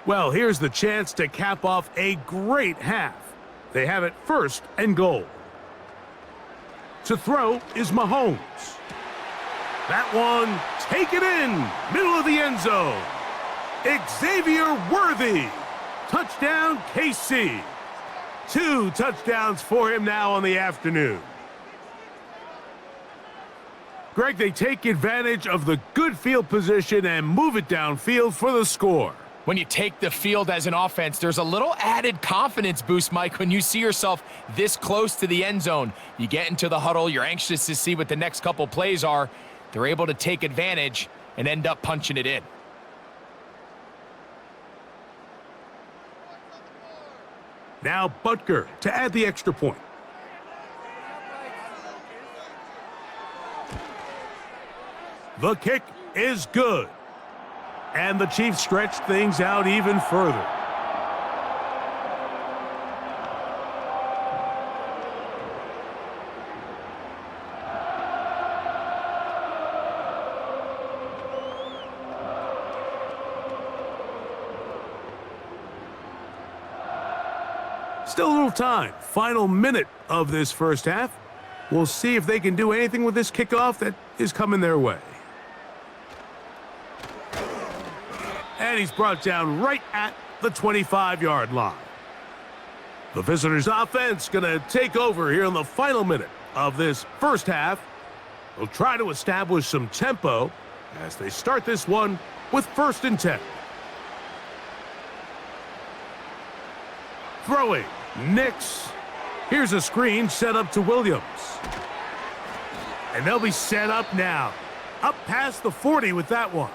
Well, here's the chance to cap off a great half. They have it 1st and goal. To throw is Mahomes. That one, take it in, middle of the end zone. Xavier Worthy. Touchdown, KC. 2 touchdowns for him now on the afternoon. Greg, they take advantage of the good field position and move it downfield for the score. When you take the field as an offense, there's a little added confidence boost, Mike, when you see yourself this close to the end zone. You get into the huddle, you're anxious to see what the next couple plays are. They're able to take advantage and end up punching it in. Now Butker to add the extra point. The kick is good. And the Chiefs stretch things out even further. Still a little time. Final minute of this first half. We'll see if they can do anything with this kickoff that is coming their way. And he's brought down right at the 25-yard line. The visitors' offense going to take over here in the final minute of this first half. They'll try to establish some tempo as they start this one with 1st and 10. Throwing, Nix. Here's a screen set up to Williams. And they'll be set up now. Up past the 40 with that one.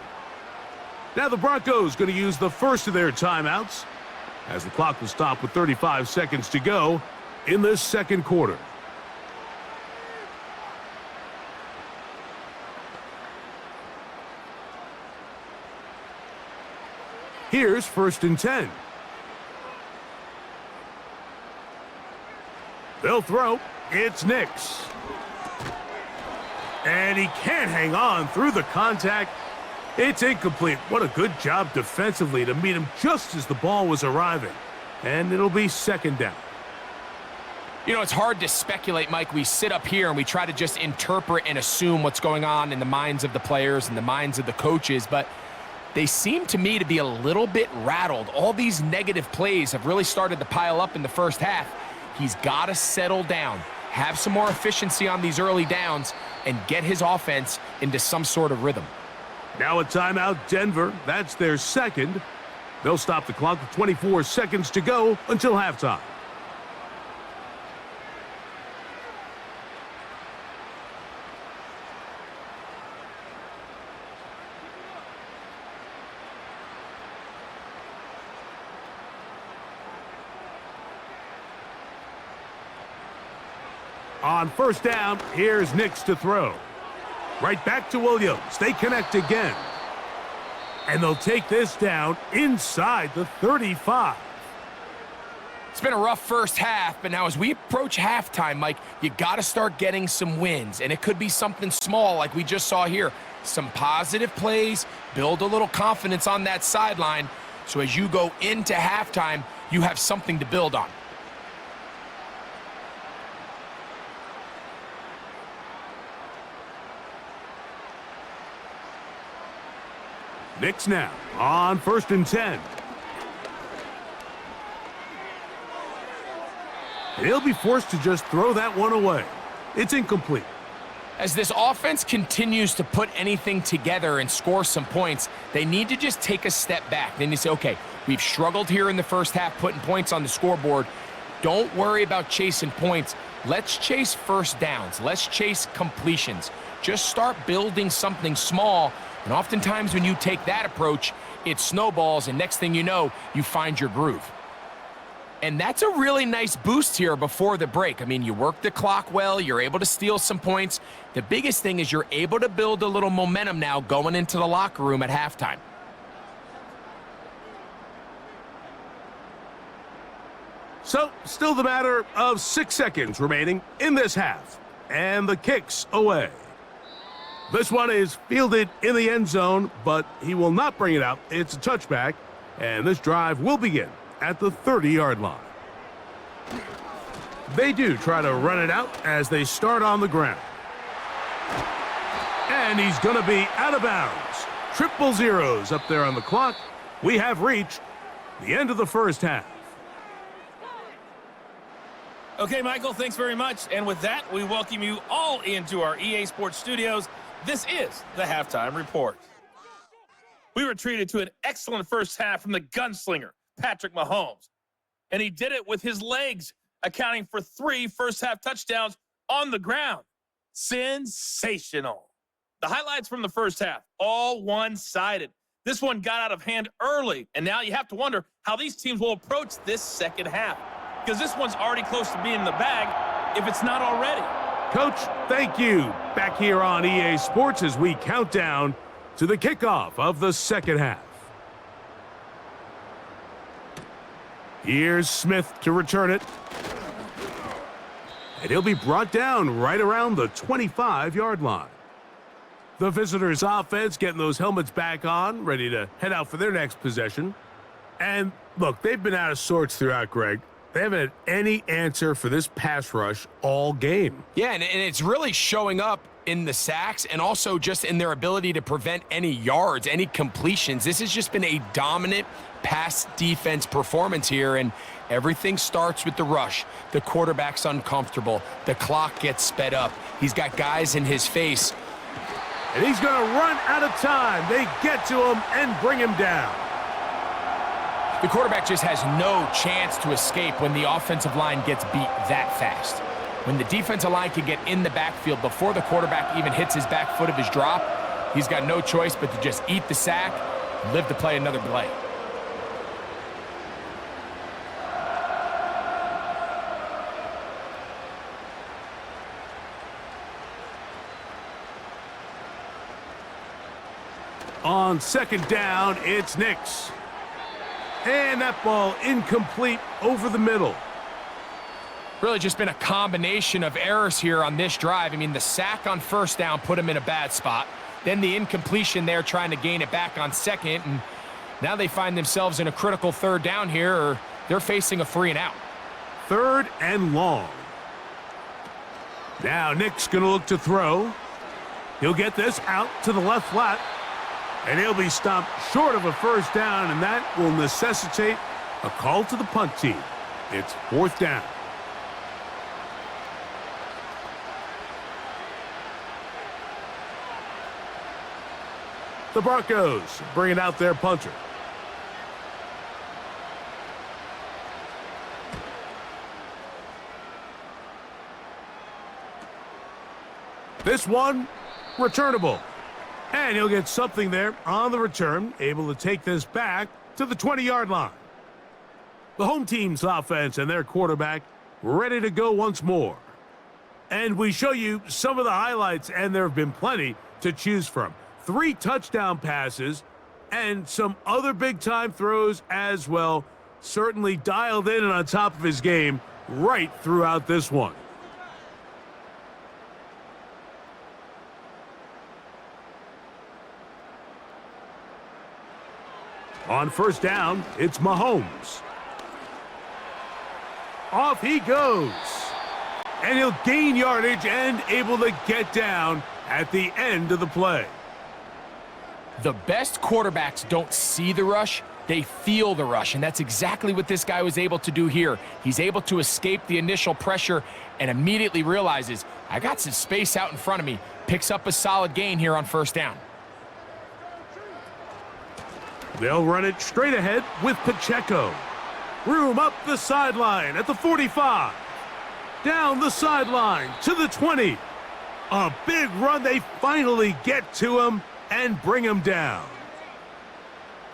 Now the Broncos going to use the first of their timeouts as the clock will stop with 35 seconds to go in this second quarter. Here's 1st and 10. They'll throw. It's Nix. And he can't hang on through the contact. It's incomplete. What a good job defensively to meet him just as the ball was arriving. And it'll be 2nd down. You know, it's hard to speculate, Mike. We sit up here and we try to just interpret and assume what's going on in the minds of the players and the minds of the coaches, but they seem to me to be a little bit rattled. All these negative plays have really started to pile up in the first half. He's got to settle down, have some more efficiency on these early downs, and get his offense into some sort of rhythm. Now a timeout, Denver. That's their 2nd. They'll stop the clock with 24 seconds to go until halftime. On 1st down, here's Nix to throw. Right back to Williams. They connect again. And they'll take this down inside the 35. It's been a rough first half, but now as we approach halftime, Mike, you got to start getting some wins. And it could be something small like we just saw here. Some positive plays, build a little confidence on that sideline. So as you go into halftime, you have something to build on. Nix now on 1st and 10. And he'll be forced to just throw that one away. It's incomplete. As this offense continues to put anything together and score some points, they need to just take a step back. Then you say, okay, we've struggled here in the first half putting points on the scoreboard. Don't worry about chasing points. Let's chase first downs. Let's chase completions. Just start building something small. And oftentimes when you take that approach, it snowballs, and next thing you know, you find your groove. And that's a really nice boost here before the break. I mean, you work the clock well, you're able to steal some points. The biggest thing is you're able to build a little momentum now going into the locker room at halftime. So, still the matter of 6 seconds remaining in this half. And the kick's away. This one is fielded in the end zone, but he will not bring it out. It's a touchback, and this drive will begin at the 30-yard line. They do try to run it out as they start on the ground. And he's going to be out of bounds. Triple zeros up there on the clock. We have reached the end of the first half. Okay, Michael, thanks very much. And with that, we welcome you all into our EA Sports studios. This is the Halftime Report. We were treated to an excellent first half from the gunslinger, Patrick Mahomes. And he did it with his legs, accounting for 3 first-half touchdowns on the ground. Sensational. The highlights from the first half, all one-sided. This one got out of hand early, and now you have to wonder how these teams will approach this second half, because this one's already close to being in the bag, if it's not already. Coach, thank you. Back here on EA Sports as we count down to the kickoff of the second half. Here's Smith to return it. And he'll be brought down right around the 25-yard line. The visitors' offense getting those helmets back on, ready to head out for their next possession. And look, they've been out of sorts throughout, Greg. They haven't had any answer for this pass rush all game. Yeah, and it's really showing up in the sacks and also just in their ability to prevent any yards, any completions. This has just been a dominant pass defense performance here, and everything starts with the rush. The quarterback's uncomfortable. The clock gets sped up. He's got guys in his face. And he's going to run out of time. They get to him and bring him down. The quarterback just has no chance to escape when the offensive line gets beat that fast. When the defensive line can get in the backfield before the quarterback even hits his back foot of his drop, he's got no choice but to just eat the sack and live to play another play. On second down, it's Nix. And that ball incomplete over the middle. Really just been a combination of errors here on this drive. I mean, the sack on first down put him in a bad spot. Then the incompletion there trying to gain it back on second. And now they find themselves in a critical third down here, or they're facing a 3 and out. Third and long. Now Nick's going to look to throw. He'll get this out to the left flat. And he'll be stopped short of a first down, and that will necessitate a call to the punt team. It's 4th down. The Broncos bringing out their punter. This one, returnable. And he'll get something there on the return, able to take this back to the 20-yard line. The home team's offense and their quarterback ready to go once more. And we show you some of the highlights, and there have been plenty to choose from. 3 touchdown passes and some other big-time throws as well. Certainly dialed in and on top of his game right throughout this one. On first down, it's Mahomes. Off he goes. And he'll gain yardage and able to get down at the end of the play. The best quarterbacks don't see the rush, they feel the rush, and that's exactly what this guy was able to do here. He's able to escape the initial pressure and immediately realizes, I got some space out in front of me. Picks up a solid gain here on first down. They'll run it straight ahead with Pacheco. Room up the sideline at the 45. Down the sideline to the 20. A big run. They finally get to him and bring him down.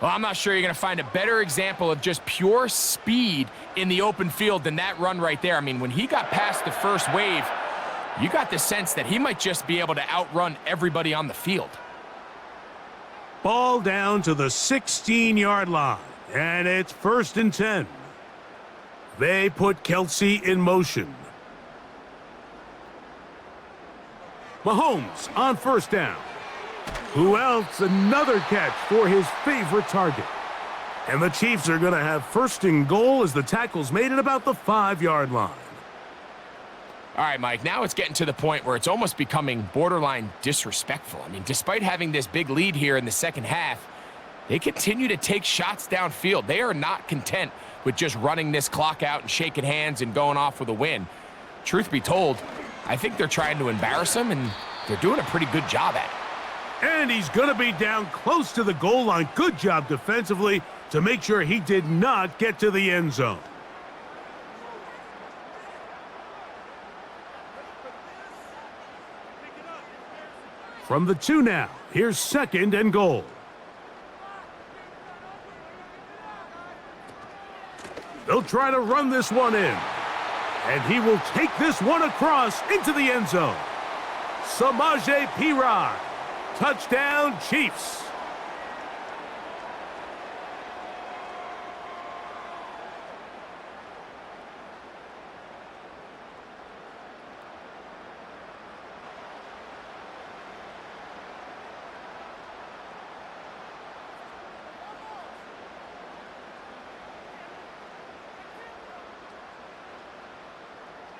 Well, I'm not sure you're going to find a better example of just pure speed in the open field than that run right there. I mean, when he got past the first wave, you got the sense that he might just be able to outrun everybody on the field. Ball down to the 16-yard line, and it's 1st and 10. They put Kelsey in motion. Mahomes on first down. Who else? Another catch for his favorite target. And the Chiefs are going to have 1st and goal as the tackle's made at about the 5-yard line. All right, Mike, now it's getting to the point where it's almost becoming borderline disrespectful. I mean, despite having this big lead here in the second half, they continue to take shots downfield. They are not content with just running this clock out and shaking hands and going off with a win. Truth be told, I think they're trying to embarrass him, and they're doing a pretty good job at it. And he's going to be down close to the goal line. Good job defensively to make sure he did not get to the end zone. From the 2 now, here's 2nd and goal. They'll try to run this one in. And he will take this one across into the end zone. Samaje Perine. Touchdown, Chiefs.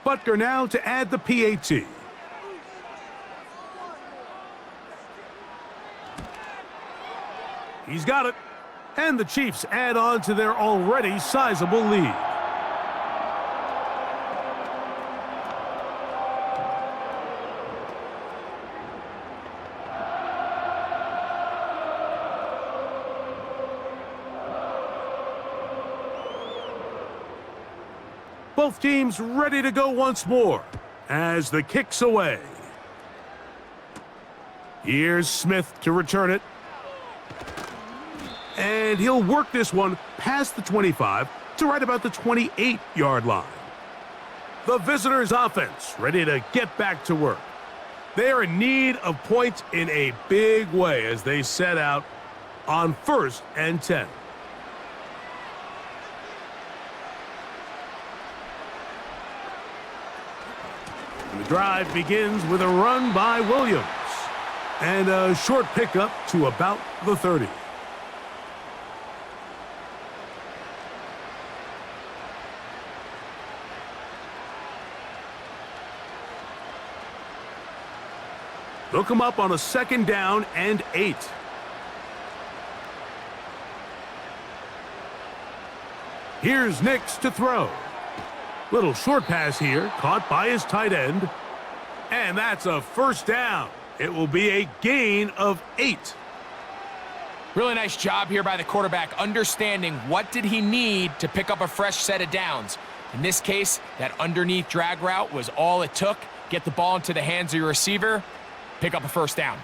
Butker now to add the PAT. He's got it. And the Chiefs add on to their already sizable lead. Both teams ready to go once more as the kick's away. Here's Smith to return it. And he'll work this one past the 25 to right about the 28-yard line. The visitors' offense ready to get back to work. They are in need of points in a big way as they set out on 1st and 10. And the drive begins with a run by Williams. And a short pickup to about the 30. They'll come up on a 2nd down and 8. Here's Nix to throw. Little short pass here, caught by his tight end. And that's a 1st down. It will be a gain of 8. Really nice job here by the quarterback, understanding what did he need to pick up a fresh set of downs. In this case, that underneath drag route was all it took. Get the ball into the hands of your receiver, pick up a 1st down.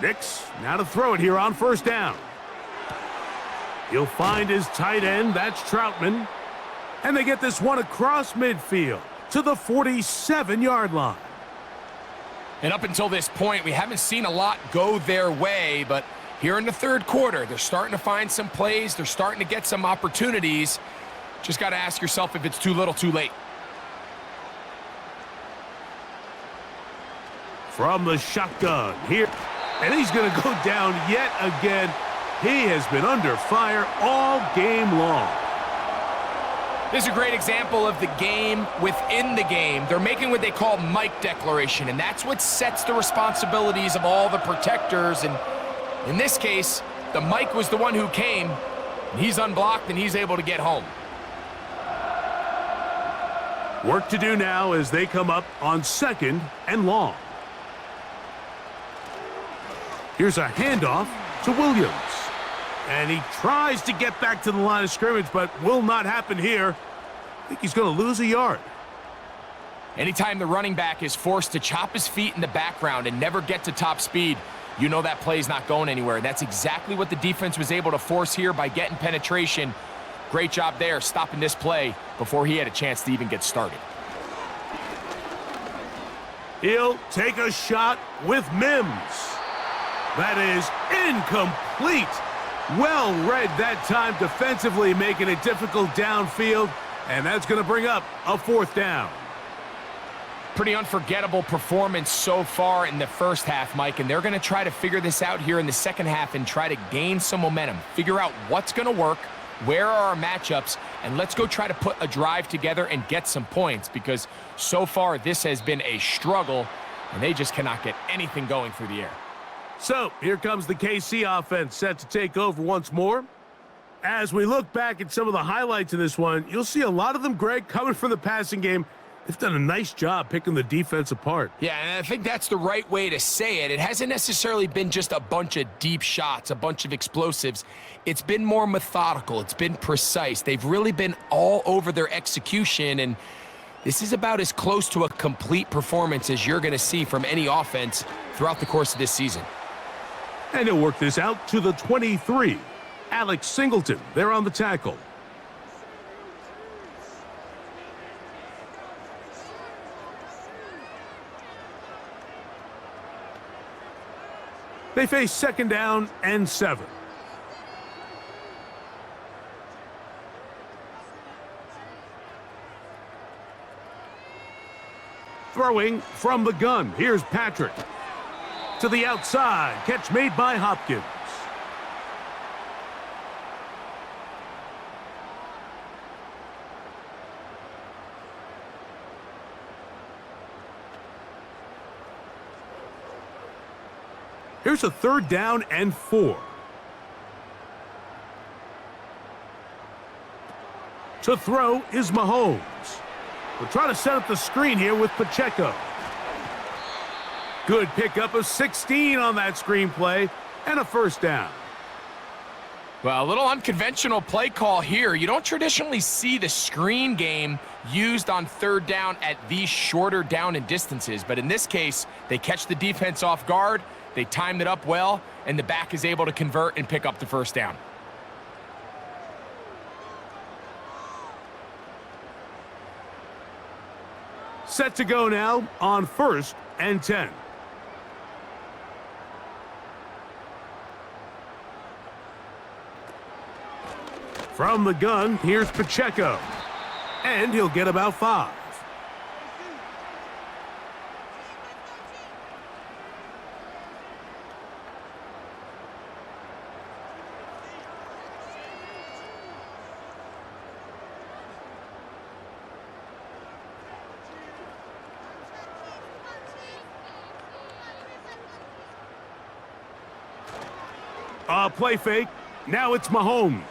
Nix now to throw it here on 1st down. He'll find his tight end, that's Troutman. And they get this one across midfield to the 47-yard line. And up until this point, we haven't seen a lot go their way, but here in the 3rd quarter, they're starting to find some plays. They're starting to get some opportunities. Just got to ask yourself if it's too little, too late. From the shotgun here, and he's going to go down yet again. He has been under fire all game long. This is a great example of the game within the game. They're making what they call Mike declaration, and that's what sets the responsibilities of all the protectors. And in this case, the Mike was the one who came, and he's unblocked, and he's able to get home. Work to do now as they come up on 2nd and long. Here's a handoff to Williams. And he tries to get back to the line of scrimmage, but will not happen here. I think he's going to lose a yard. Anytime the running back is forced to chop his feet in the background and never get to top speed, you know that play's not going anywhere. That's exactly what the defense was able to force here by getting penetration. Great job there, stopping this play before he had a chance to even get started. He'll take a shot with Mims. That is incomplete. Well read that time defensively, making it difficult downfield, and that's going to bring up a 4th down. Pretty unforgettable performance so far in the 1st half, Mike, and they're going to try to figure this out here in the 2nd half and try to gain some momentum, figure out what's going to work, where are our matchups, and let's go try to put a drive together and get some points, because so far this has been a struggle, and they just cannot get anything going through the air. So, here comes the KC offense set to take over once more. As we look back at some of the highlights in this one, you'll see a lot of them, Greg, coming from the passing game. They've done a nice job picking the defense apart. Yeah, and I think that's the right way to say it. It hasn't necessarily been just a bunch of deep shots, a bunch of explosives. It's been more methodical. It's been precise. They've really been all over their execution, and this is about as close to a complete performance as you're going to see from any offense throughout the course of this season. And he'll work this out to the 23. Alex Singleton, there on the tackle. They face 2nd down and 7. Throwing from the gun. Here's Patrick. To the outside. Catch made by Hopkins. Here's a 3rd down and 4. To throw is Mahomes. We'll try to set up the screen here with Pacheco. Good pickup of 16 on that screen play, and a 1st down. Well, a little unconventional play call here. You don't traditionally see the screen game used on 3rd down at these shorter down and distances, but in this case, they catch the defense off guard, they timed it up well, and the back is able to convert and pick up the 1st down. Set to go now on 1st and 10. From the gun, here's Pacheco. And he'll get about 5. Play fake. Now it's Mahomes.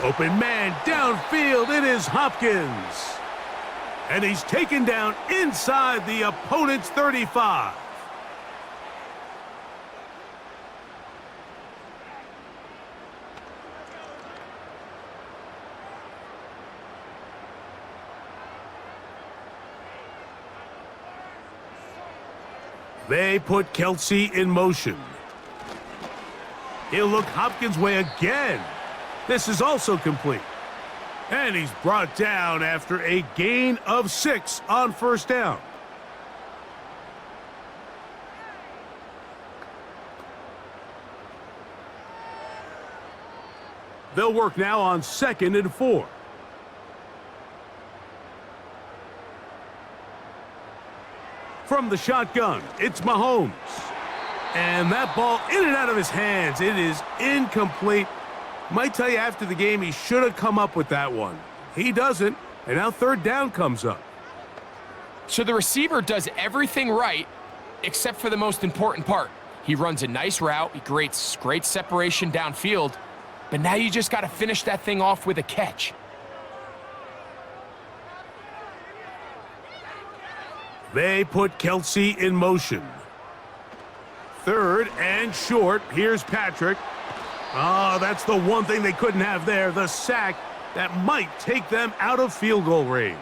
Open man downfield. It is Hopkins. And he's taken down inside the opponent's 35. They put Kelsey in motion. He'll look Hopkins' way again. This is also complete. And he's brought down after a gain of 6 on first down. They'll work now on 2nd and 4. From the shotgun, it's Mahomes. And that ball in and out of his hands. It is incomplete. Might tell you after the game he should have come up with that one. He doesn't, and now 3rd down comes up. So the receiver does everything right except for the most important part. He runs a nice route. He creates great separation downfield. But now you just got to finish that thing off with a catch. They put Kelsey in motion. 3rd and short. Here's Patrick. Oh, that's the one thing they couldn't have there, the sack that might take them out of field goal range.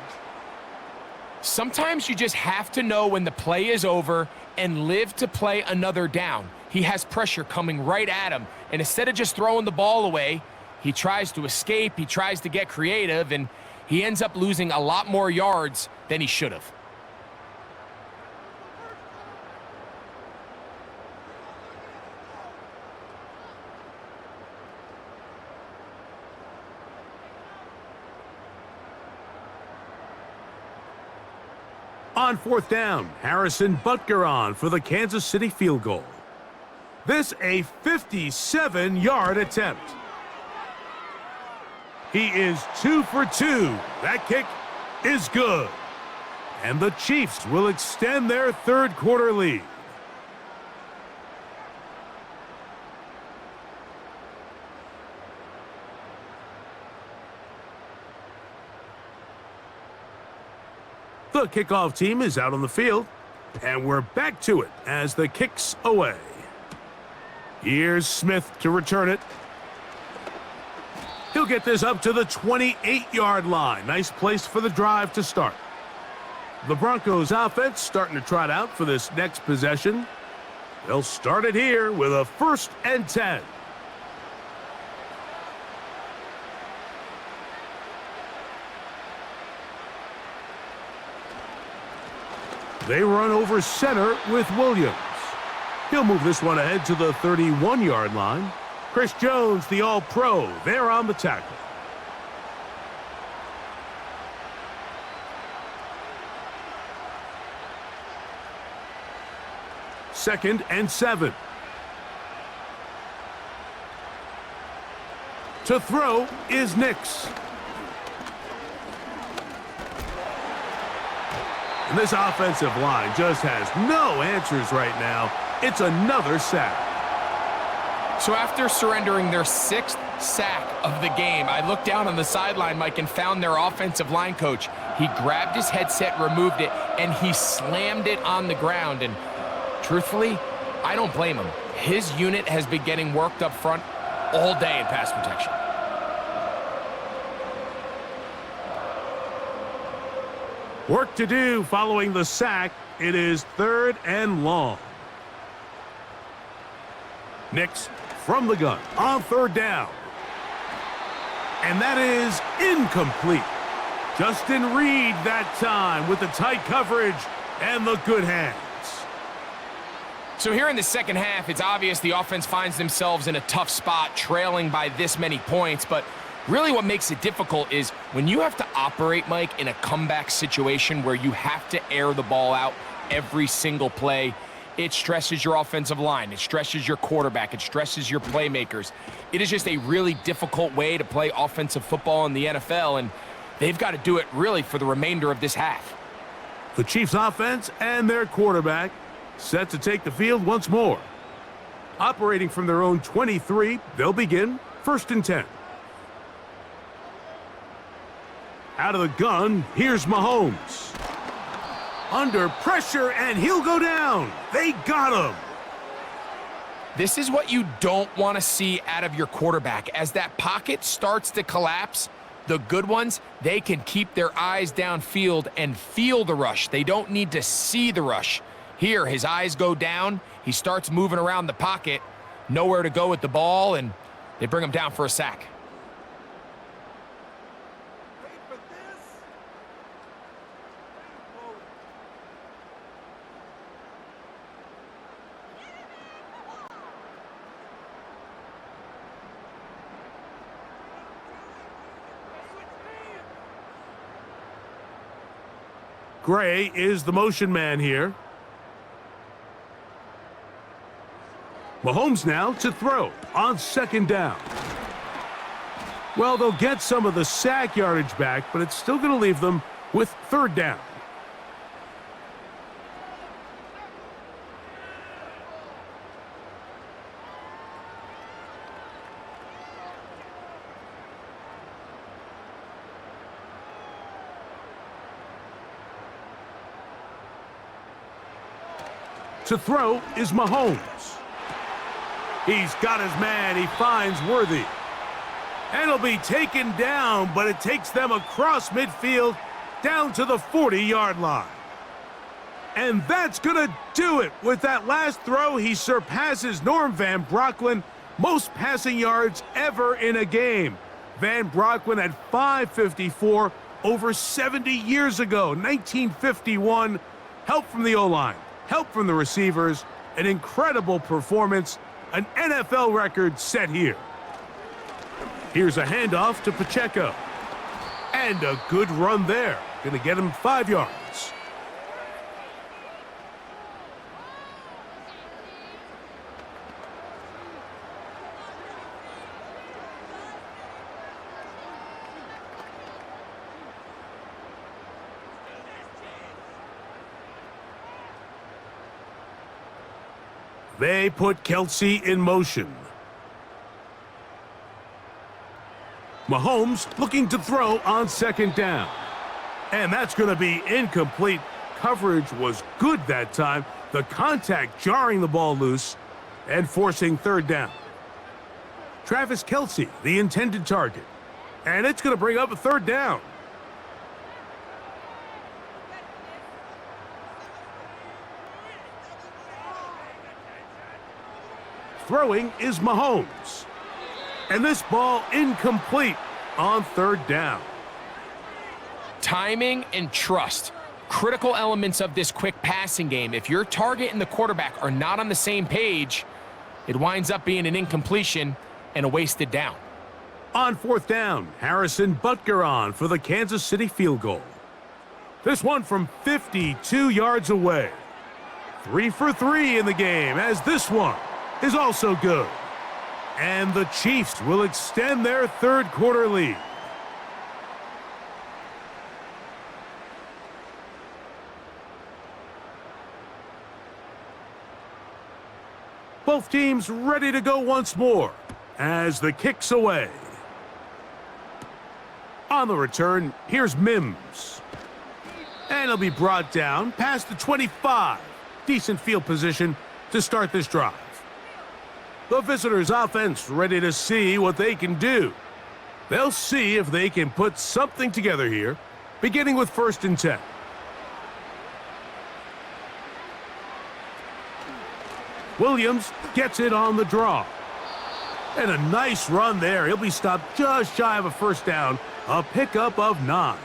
Sometimes you just have to know when the play is over and live to play another down. He has pressure coming right at him, and instead of just throwing the ball away, he tries to escape, he tries to get creative, and he ends up losing a lot more yards than he should have. On 4th down, Harrison Butker on for the Kansas City field goal. This a 57-yard attempt. He is 2 for 2. That kick is good. And the Chiefs will extend their 3rd quarter lead. The kickoff team is out on the field, and we're back to it as the kick's away. Here's Smith to return it. He'll get this up to the 28-yard line. Nice place for the drive to start. The Broncos offense starting to trot out for this next possession. They'll start it here with a 1st and 10. They run over center with Williams. He'll move this one ahead to the 31-yard line. Chris Jones, the All-Pro, there on the tackle. Second and 7. To throw is Nix. And this offensive line just has no answers right now. It's another sack. So after surrendering their 6th sack of the game, I looked down on the sideline, Mike, and found their offensive line coach. He grabbed his headset, removed it, and he slammed it on the ground. And truthfully, I don't blame him. His unit has been getting worked up front all day in pass protection. Work to do following the sack. It is 3rd and long. Nix from the gun on 3rd down. And that is incomplete. Justin Reed that time with the tight coverage and the good hands. So here in the second half, it's obvious the offense finds themselves in a tough spot, trailing by this many points, but really what makes it difficult is when you have to operate, Mike, in a comeback situation where you have to air the ball out every single play, it stresses your offensive line, it stresses your quarterback, it stresses your playmakers. It is just a really difficult way to play offensive football in the NFL, and they've got to do it really for the remainder of this half. The Chiefs offense and their quarterback set to take the field once more. Operating from their own 23, they'll begin 1st and 10. Out of the gun, here's Mahomes. Under pressure, and he'll go down. They got him. This is what you don't want to see out of your quarterback. As that pocket starts to collapse, the good ones, they can keep their eyes downfield and feel the rush. They don't need to see the rush. Here, his eyes go down. He starts moving around the pocket, nowhere to go with the ball, and they bring him down for a sack. Gray is the motion man here. Mahomes now to throw on 2nd down. Well, they'll get some of the sack yardage back, but it's still going to leave them with 3rd down. To throw is Mahomes. He's got his man. He finds Worthy. And he'll be taken down, but it takes them across midfield down to the 40-yard line. And that's going to do it. With that last throw, he surpasses Norm Van Brocklin, most passing yards ever in a game. Van Brocklin had 554 over 70 years ago, 1951. Help from the O-line. Help from the receivers, an incredible performance, an NFL record set here. Here's a handoff to Pacheco. And a good run there. Gonna get him 5 yards. They put Kelsey in motion. Mahomes looking to throw on 2nd down. And that's going to be incomplete. Coverage was good that time. The contact jarring the ball loose and forcing 3rd down. Travis Kelsey, the intended target. And it's going to bring up a 3rd down. Throwing is Mahomes. And this ball incomplete on 3rd down. Timing and trust, critical elements of this quick passing game. If your target and the quarterback are not on the same page, it winds up being an incompletion and a wasted down. On 4th down, Harrison Butker on for the Kansas City field goal. This one from 52 yards away. 3 for 3 in the game, as this one is also good. And the Chiefs will extend their 3rd quarter lead. Both teams ready to go once more as the kick's away. On the return, here's Mims. And he'll be brought down past the 25. Decent field position to start this drive. The visitors' offense ready to see what they can do. They'll see if they can put something together here, beginning with 1st and 10. Williams gets it on the draw. And a nice run there. He'll be stopped just shy of a 1st down, a pickup of 9.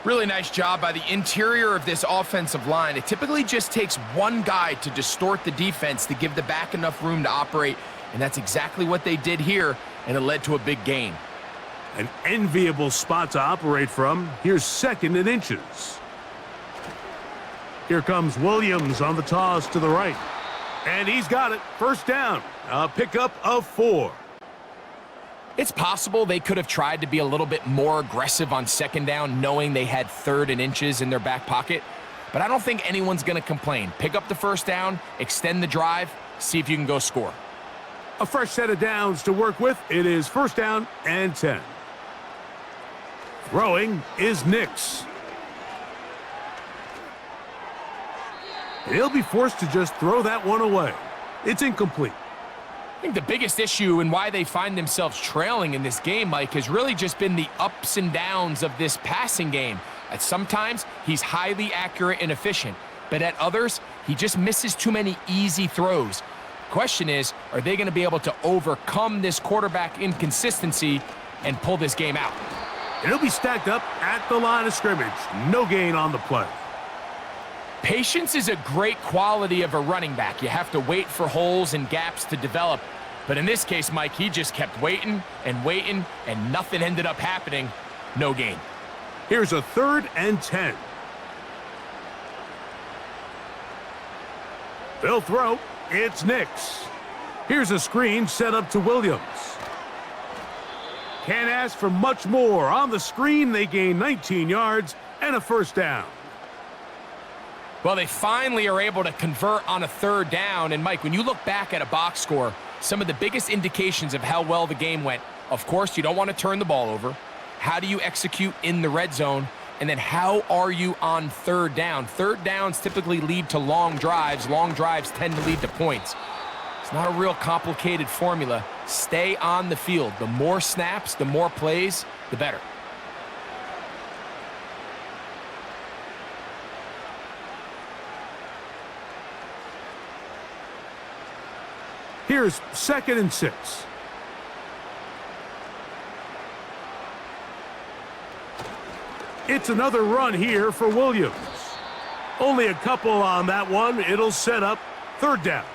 Really nice job by the interior of this offensive line. It typically just takes one guy to distort the defense to give the back enough room to operate, and that's exactly what they did here, and it led to a big gain. An enviable spot to operate from. Here's 2nd and inches. Here comes Williams on the toss to the right. And he's got it. 1st down. A pickup of 4. It's possible they could have tried to be a little bit more aggressive on 2nd down, knowing they had 3rd and inches in their back pocket. But I don't think anyone's going to complain. Pick up the 1st down, extend the drive, See if you can go score. A fresh set of downs to work with. It is 1st down and 10. Throwing is Nix. He'll be forced to just throw that one away. It's incomplete. I think the biggest issue and why they find themselves trailing in this game, Mike, has really just been the ups and downs of this passing game. At sometimes, he's highly accurate and efficient, but at others, he just misses too many easy throws. The question is, are they going to be able to overcome this quarterback inconsistency and pull this game out? And he'll be stacked up at the line of scrimmage. No gain on the play. Patience is a great quality of a running back. You have to wait for holes and gaps to develop. But in this case, Mike, he just kept waiting, and nothing ended up happening. No gain. Here's a 3rd and 10. They'll throw. It's Nix. Here's a screen set up to Williams. Can't ask for much more. On the screen, they gain 19 yards and a 1st down. Well, they finally are able to convert on a 3rd down. And, Mike, when you look back at a box score, some of the biggest indications of how well the game went, of course, you don't want to turn the ball over. How do you execute in the red zone? And then how are you on 3rd down? 3rd downs typically lead to long drives. Long drives tend to lead to points. It's not a real complicated formula. Stay on the field. The more snaps, the more plays, the better. Here's 2nd and 6. It's another run here for Williams. Only a couple on that one. It'll set up 3rd down.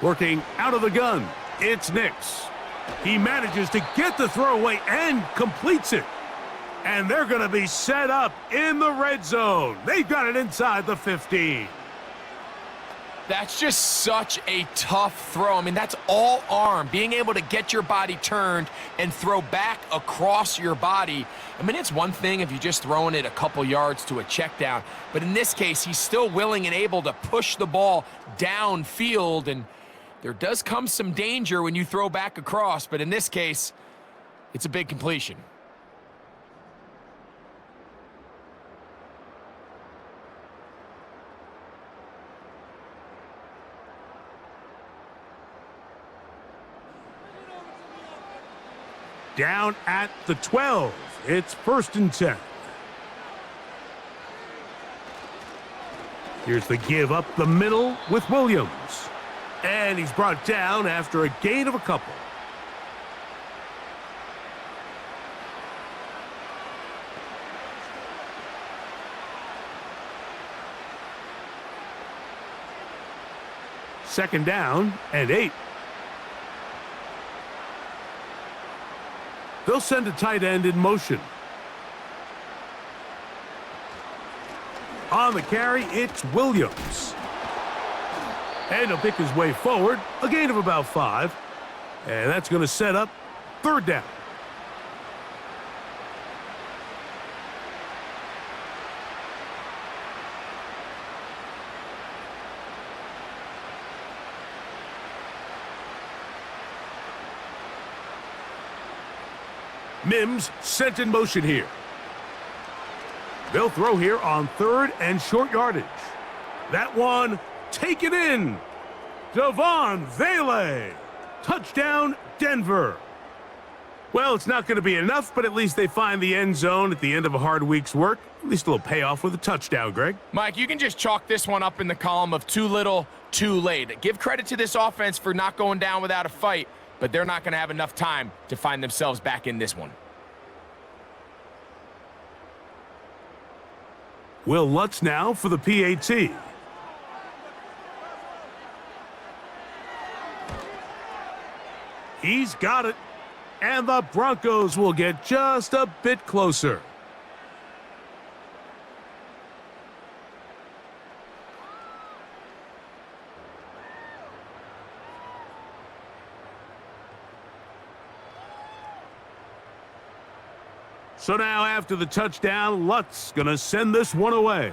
Working out of the gun, it's Nix. He manages to get the throw away and completes it. And they're going to be set up in the red zone. They've got it inside the 15. That's just such a tough throw. I mean, that's all arm. Being able to get your body turned and throw back across your body. I mean, it's one thing if you're just throwing it a couple yards to a check down. But in this case, he's still willing and able to push the ball downfield. And there does come some danger when you throw back across, but in this case, it's a big completion. Down at the 12. It's 1st and 10. Here's the give up the middle with Williams. And he's brought down after a gain of a couple. Second down and 8. They'll send a tight end in motion. On the carry, it's Williams. And he'll pick his way forward, a gain of about 5. And that's going to set up 3rd down. Mims sent in motion here. They'll throw here on 3rd and short yardage. That one taken in. Devon Vele. Touchdown, Denver. Well, it's not going to be enough, but at least they find the end zone at the end of a hard week's work. At least a little payoff with a touchdown, Greg. Mike, you can just chalk this one up in the column of too little, too late. Give credit to this offense for not going down without a fight, but they're not going to have enough time to find themselves back in this one. Will Lutz now for the PAT. He's got it. And the Broncos will get just a bit closer. So now after the touchdown, Lutz gonna send this one away.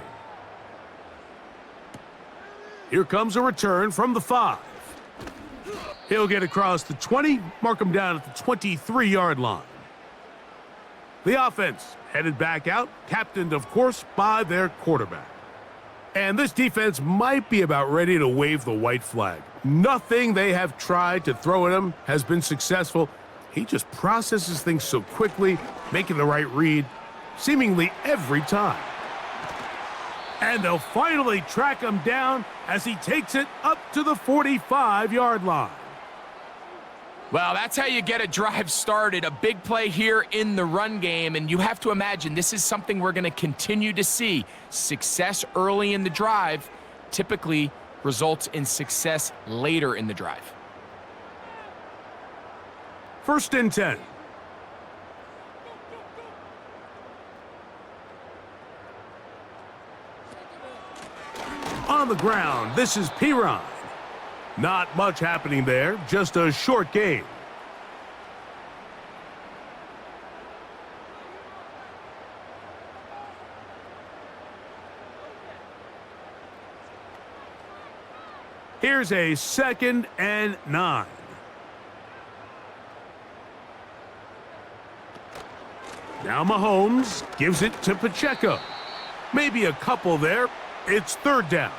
Here comes a return from the 5. He'll get across the 20, mark him down at the 23-yard line. The offense headed back out, captained, of course, by their quarterback. And this defense might be about ready to wave the white flag. Nothing they have tried to throw at him has been successful. He just processes things so quickly, making the right read, seemingly every time. And they'll finally track him down as he takes it up to the 45-yard line. Well, that's how you get a drive started. A big play here in the run game, and you have to imagine this is something we're going to continue to see. Success early in the drive typically results in success later in the drive. 1st and 10. On the ground, this is Piron. Not much happening there, just a short game. Here's a 2nd and 9. Now Mahomes gives it to Pacheco. Maybe a couple there. It's 3rd down.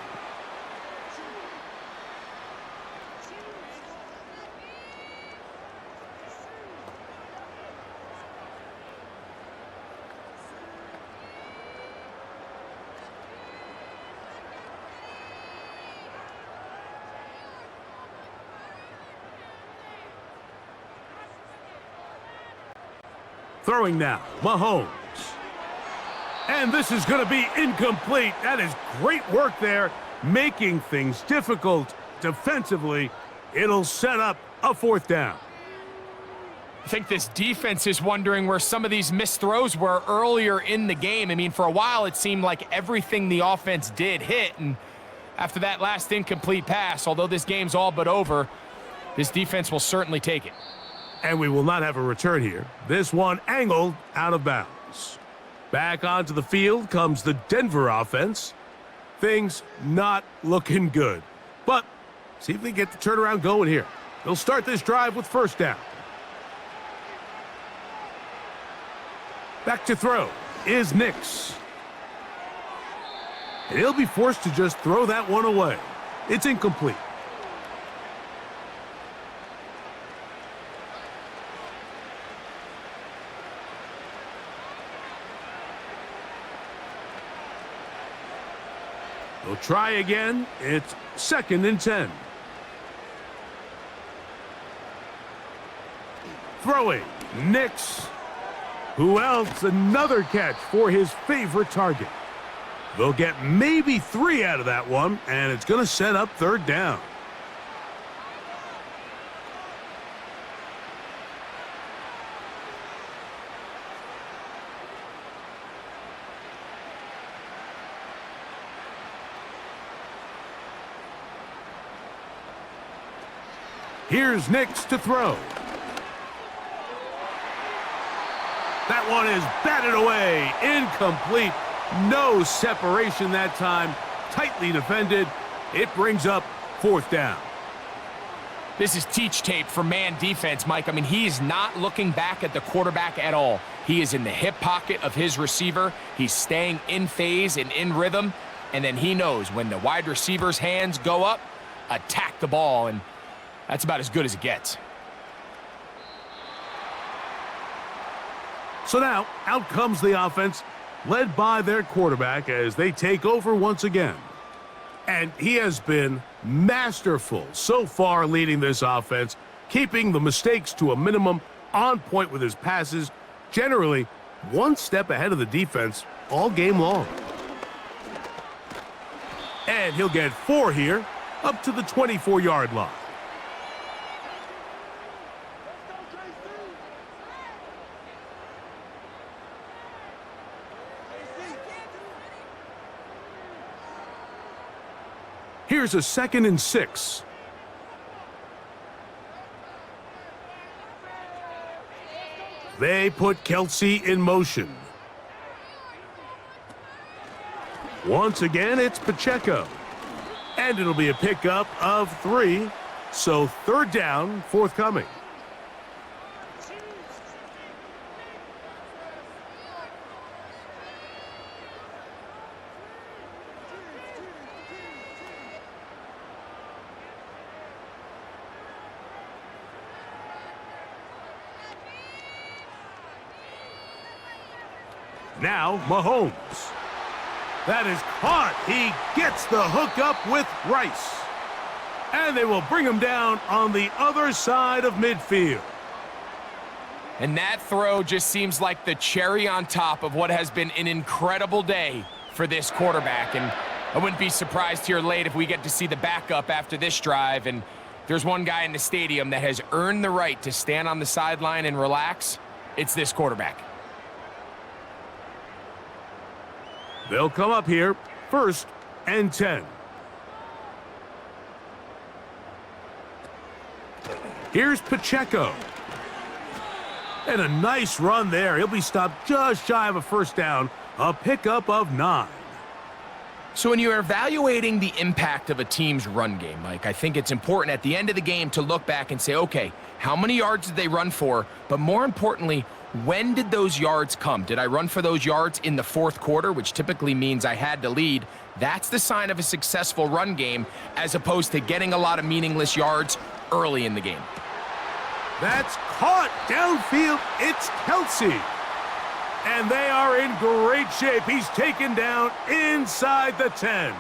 Throwing now, Mahomes. And this is going to be incomplete. That is great work there, making things difficult defensively. It'll set up a 4th down. I think this defense is wondering where some of these missed throws were earlier in the game. I mean, for a while, it seemed like everything the offense did hit. And after that last incomplete pass, although this game's all but over, this defense will certainly take it. And we will not have a return here. This one angled out of bounds. Back onto the field comes the Denver offense. Things not looking good. But see if they get the turnaround going here. They'll start this drive with 1st down. Back to throw is Nix. And he'll be forced to just throw that one away. It's incomplete. They'll try again. It's 2nd and 10. Throwing, Nix. Who else? Another catch for his favorite target. They'll get maybe 3 out of that one, and it's going to set up 3rd down. Here's Nix to throw. That one is batted away. Incomplete. No separation that time. Tightly defended. It brings up 4th down. This is teach tape for man defense, Mike. I mean, he's not looking back at the quarterback at all. He is in the hip pocket of his receiver. He's staying in phase and in rhythm. And then he knows when the wide receiver's hands go up, attack the ball. And that's about as good as it gets. So now, out comes the offense, led by their quarterback as they take over once again. And he has been masterful so far leading this offense, keeping the mistakes to a minimum, on point with his passes, generally one step ahead of the defense all game long. And he'll get 4 here, up to the 24-yard line. Here's a 2nd and 6. They put Kelsey in motion. Once again, it's Pacheco. And it'll be a pickup of 3. So third down, forthcoming. Now, Mahomes. That is caught. He gets the hook up with Rice. And they will bring him down on the other side of midfield. And that throw just seems like the cherry on top of what has been an incredible day for this quarterback. And I wouldn't be surprised here late if we get to see the backup after this drive. And there's one guy in the stadium that has earned the right to stand on the sideline and relax. It's this quarterback. They'll come up here, 1st and 10. Here's Pacheco. And a nice run there. He'll be stopped just shy of a first down. A pickup of 9. So when you're evaluating the impact of a team's run game, Mike, I think it's important at the end of the game to look back and say, okay, how many yards did they run for? But more importantly, when did those yards come? Did I run for those yards in the fourth quarter, which typically means I had to lead? That's the sign of a successful run game, as opposed to getting a lot of meaningless yards early in the game. That's caught downfield. It's Kelsey. And they are in great shape. He's taken down inside the 10.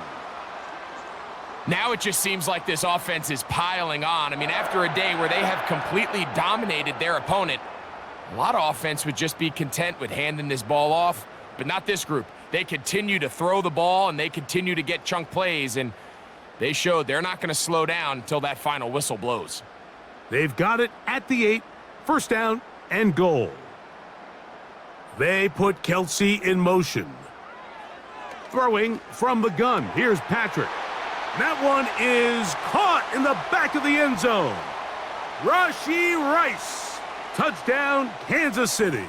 Now it just seems like this offense is piling on. I mean, after a day where they have completely dominated their opponent, a lot of offense would just be content with handing this ball off, but not this group. They continue to throw the ball, and they continue to get chunk plays, and they showed they're not going to slow down until that final whistle blows. They've got it at the 8, 1st down and goal. They put Kelsey in motion. Throwing from the gun. Here's Patrick. That one is caught in the back of the end zone. Rashee Rice. Touchdown, Kansas City.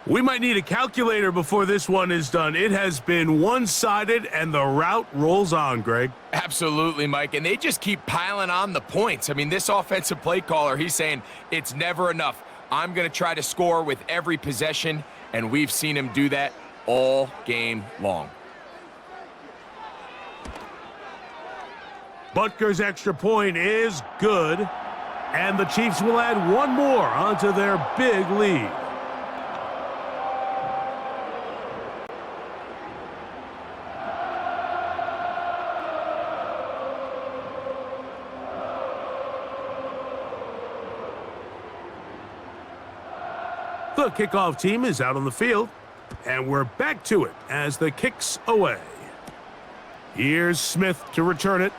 We might need a calculator before this one is done. It has been one-sided, and the route rolls on, Greg. Absolutely, Mike, and they just keep piling on the points. I mean, this offensive play caller, he's saying it's never enough. I'm going to try to score with every possession, and we've seen him do that all game long. Butker's extra point is good, and the Chiefs will add one more onto their big lead. The kickoff team is out on the field, and we're back to it as the kick's away. Here's Smith to return it.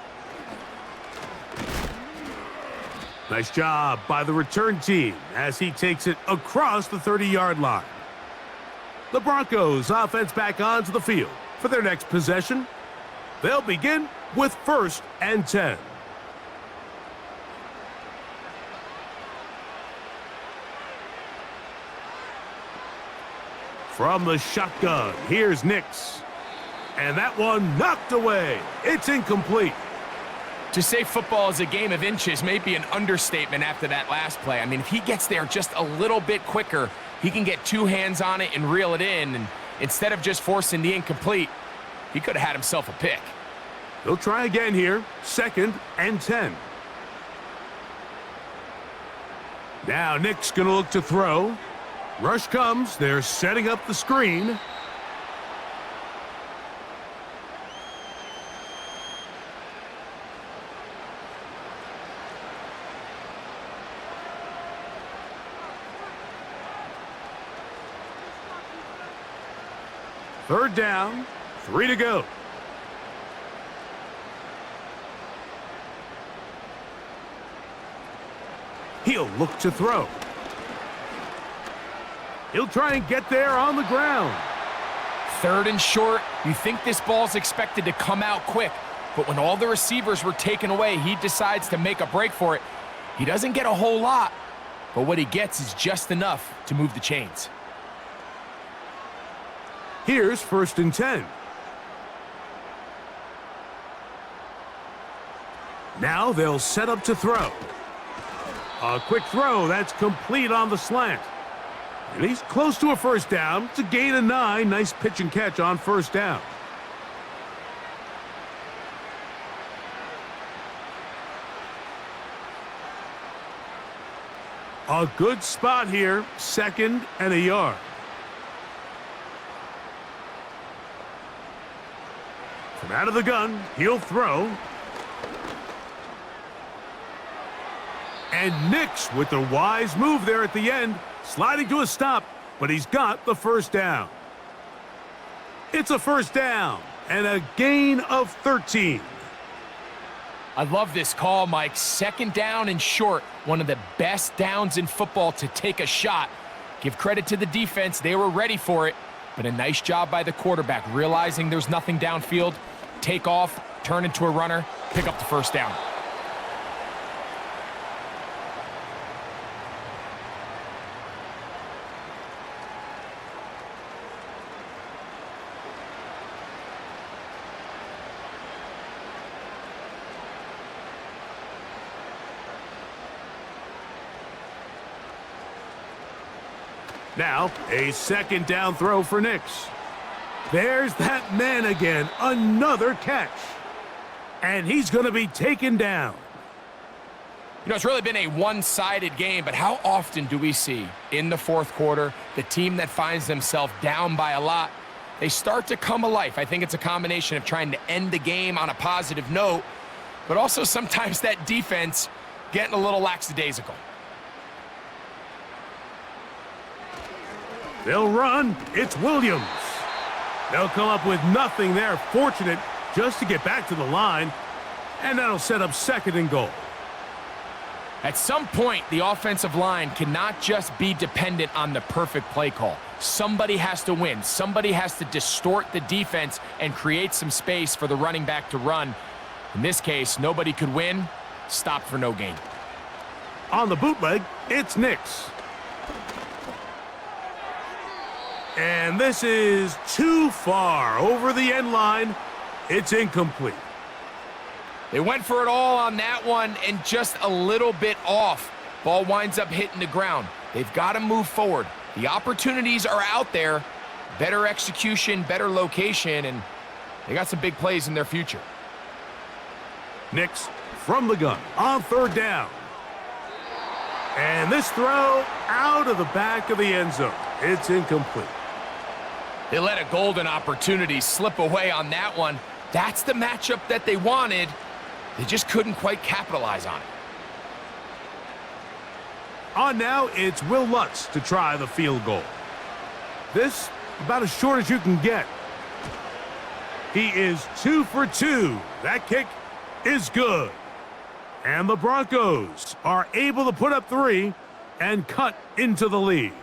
Nice job by the return team as he takes it across the 30-yard line. The Broncos offense back onto the field for their next possession. They'll begin with 1st and 10. From the shotgun, here's Nix. And that one knocked away. It's incomplete. To say football is a game of inches may be an understatement after that last play. I mean, if he gets there just a little bit quicker, he can get 2 hands on it and reel it in. And instead of just forcing the incomplete, he could have had himself a pick. They'll try again here, 2nd and 10. Now Nick's going to look to throw. Rush comes. They're setting up the screen. Third down, 3 to go. He'll look to throw. He'll try and get there on the ground. Third and short, you think this ball's expected to come out quick, but when all the receivers were taken away, he decides to make a break for it. He doesn't get a whole lot, but what he gets is just enough to move the chains. Here's 1st and 10. Now they'll set up to throw. A quick throw that's complete on the slant. And he's close to a first down. It's a gain of 9. Nice pitch and catch on first down. A good spot here. 2nd and a yard. From out of the gun, he'll throw. And Nix with the wise move there at the end, sliding to a stop, but he's got the first down. It's a first down and a gain of 13. I love this call, Mike. 2nd down and short, one of the best downs in football to take a shot. Give credit to the defense. They were ready for it, but a nice job by the quarterback, realizing there's nothing downfield. Take off, turn into a runner, pick up the first down. Now, a 2nd down throw for Nix. There's that man again, another catch. And he's going to be taken down. You know, it's really been a one-sided game, but how often do we see in the 4th quarter the team that finds themselves down by a lot, they start to come alive? I think it's a combination of trying to end the game on a positive note, but also sometimes that defense getting a little lackadaisical. They'll run. It's Williams. They'll come up with nothing there. Fortunate just to get back to the line. And that'll set up 2nd and goal. At some point, the offensive line cannot just be dependent on the perfect play call. Somebody has to win. Somebody has to distort the defense and create some space for the running back to run. In this case, nobody could win. Stop for no gain. On the bootleg, it's Nix. And this is too far over the end line. It's incomplete. They went for it all on that one and just a little bit off. Ball winds up hitting the ground. They've got to move forward. The opportunities are out there. Better execution, better location, and they got some big plays in their future. Nix from the gun on 3rd down. And this throw out of the back of the end zone. It's incomplete. They let a golden opportunity slip away on that one. That's the matchup that they wanted. They just couldn't quite capitalize on it. On now, it's Will Lutz to try the field goal. This, about as short as you can get. He is 2 for 2. That kick is good. And the Broncos are able to put up 3 and cut into the lead.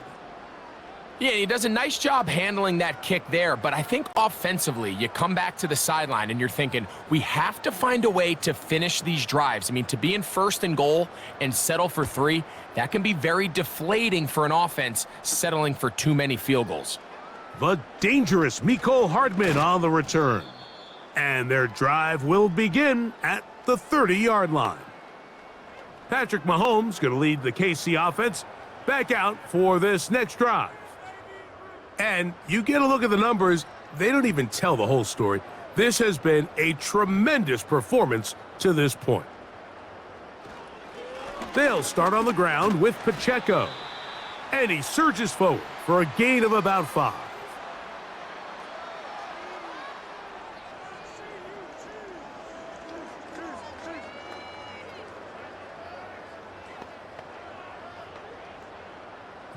Yeah, he does a nice job handling that kick there, but I think offensively, you come back to the sideline and you're thinking, we have to find a way to finish these drives. I mean, to be in 1st and goal and settle for 3, that can be very deflating for an offense settling for too many field goals. The dangerous Mecole Hardman on the return. And their drive will begin at the 30-yard line. Patrick Mahomes going to lead the KC offense back out for this next drive. And you get a look at the numbers, they don't even tell the whole story. This has been a tremendous performance to this point. They'll start on the ground with Pacheco. And he surges forward for a gain of about 5.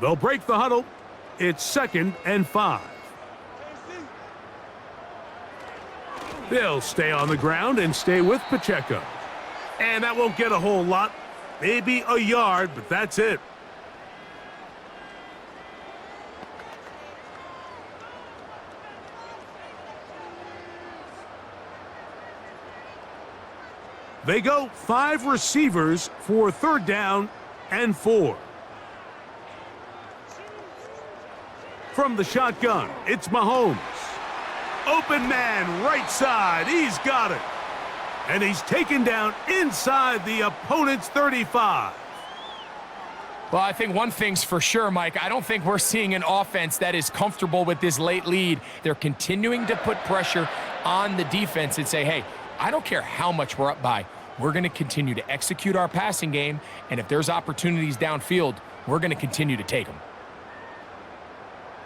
They'll break the huddle. It's 2nd and 5. They'll stay on the ground and stay with Pacheco. And that won't get a whole lot. Maybe a yard, but that's it. They go 5 receivers for 3rd down and 4. From the shotgun, it's Mahomes. Open man, right side. He's got it. And he's taken down inside the opponent's 35. Well, I think one thing's for sure, Mike. I don't think we're seeing an offense that is comfortable with this late lead. They're continuing to put pressure on the defense and say, hey, I don't care how much we're up by. We're going to continue to execute our passing game, and if there's opportunities downfield, we're going to continue to take them.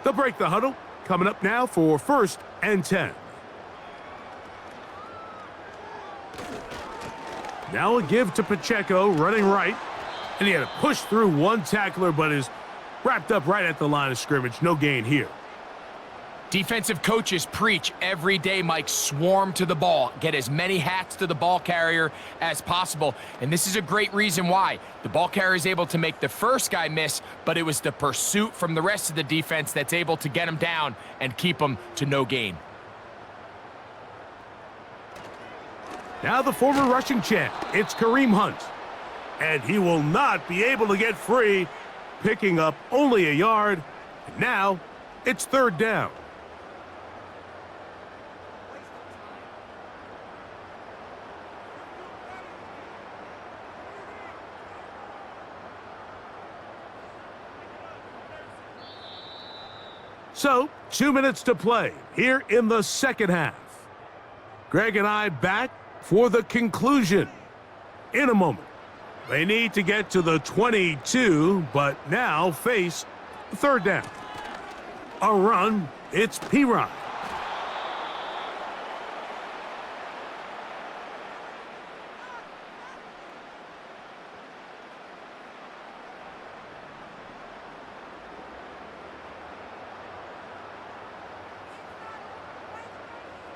They'll break the huddle. Coming up now for 1st and 10. Now a give to Pacheco, running right. And he had to push through one tackler, but is wrapped up right at the line of scrimmage. No gain here. Defensive coaches preach every day, Mike, swarm to the ball. Get as many hats to the ball carrier as possible. And this is a great reason why. The ball carrier is able to make the first guy miss, but it was the pursuit from the rest of the defense that's able to get him down and keep him to no gain. Now the former rushing champ, it's Kareem Hunt. And he will not be able to get free, picking up only a yard. And now it's 3rd down. So, 2 minutes to play here in the 2nd half. Greg and I back for the conclusion in a moment. They need to get to the 22, but now face 3rd down. A run, it's P-Rod.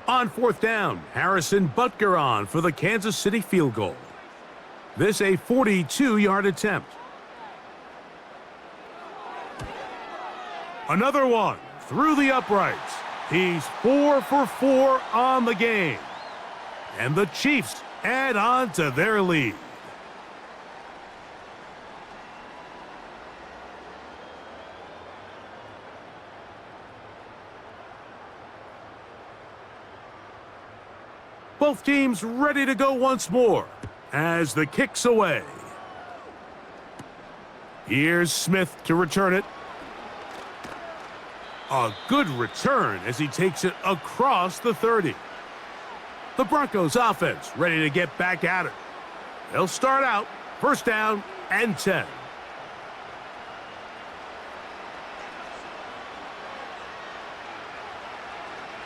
On 4th down, Harrison Butker on for the Kansas City field goal. This a 42-yard attempt. Another one through the uprights. He's 4 for 4 on the game. And the Chiefs add on to their lead. Both teams ready to go once more as the kick's away. Here's Smith to return it. A good return as he takes it across the 30. The Broncos offense ready to get back at it. They'll start out 1st down and 10.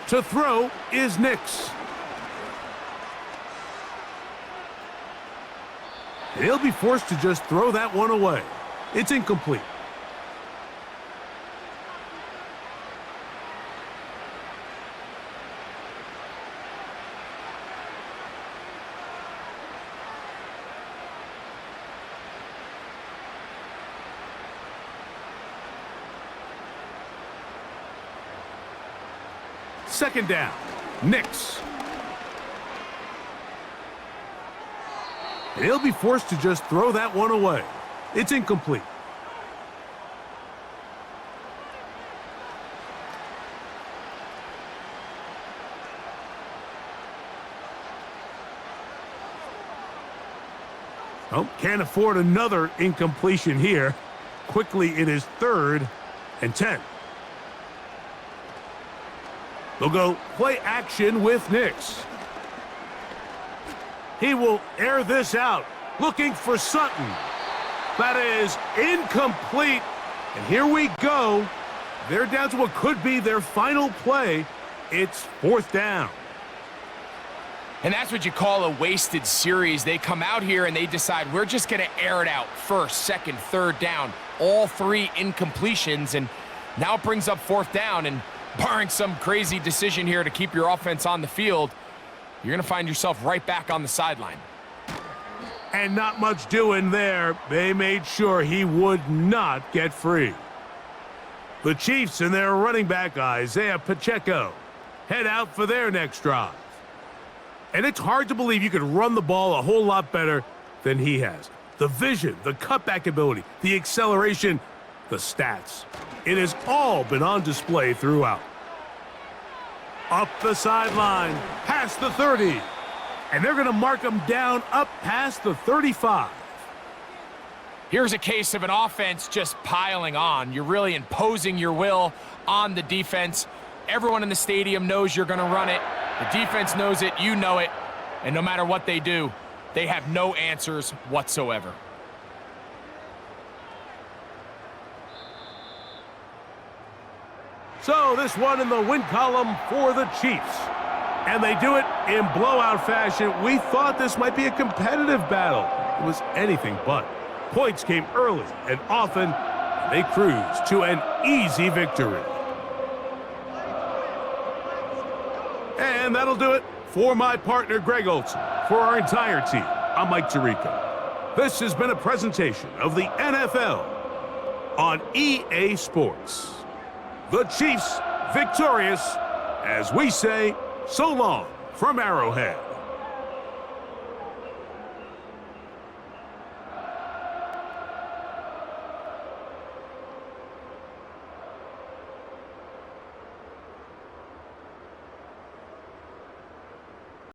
To throw is Nix. He'll be forced to just throw that one away. It's incomplete. Second down, Nix. He'll be forced to just throw that one away. It's incomplete. Oh, can't afford another incompletion here. Quickly, it is 3rd and 10. They'll go play action with Nix. He will air this out, looking for Sutton. That is incomplete. And here we go. They're down to what could be their final play. It's 4th down. And that's what you call a wasted series. They come out here and they decide we're just going to air it out. 1st, 2nd, 3rd down. All 3 incompletions. And now it brings up 4th down. And barring some crazy decision here to keep your offense on the field, you're going to find yourself right back on the sideline. And not much doing there. They made sure he would not get free. The Chiefs and their running back, Isaiah Pacheco, head out for their next drive. And it's hard to believe you could run the ball a whole lot better than he has. The vision, the cutback ability, the acceleration, the stats. It has all been on display throughout. Up the sideline, past the 30. And they're going to mark him down up past the 35. Here's a case of an offense just piling on. You're really imposing your will on the defense. Everyone in the stadium knows you're going to run it. The defense knows it, you know it. And no matter what they do, they have no answers whatsoever. So this one in the win column for the Chiefs. And they do it in blowout fashion. We thought this might be a competitive battle. It was anything but. Points came early and often. They cruised to an easy victory. And that'll do it for my partner, Greg Olson. For our entire team, I'm Mike Tirico. This has been a presentation of the NFL on EA Sports. The Chiefs victorious, as we say, so long from Arrowhead.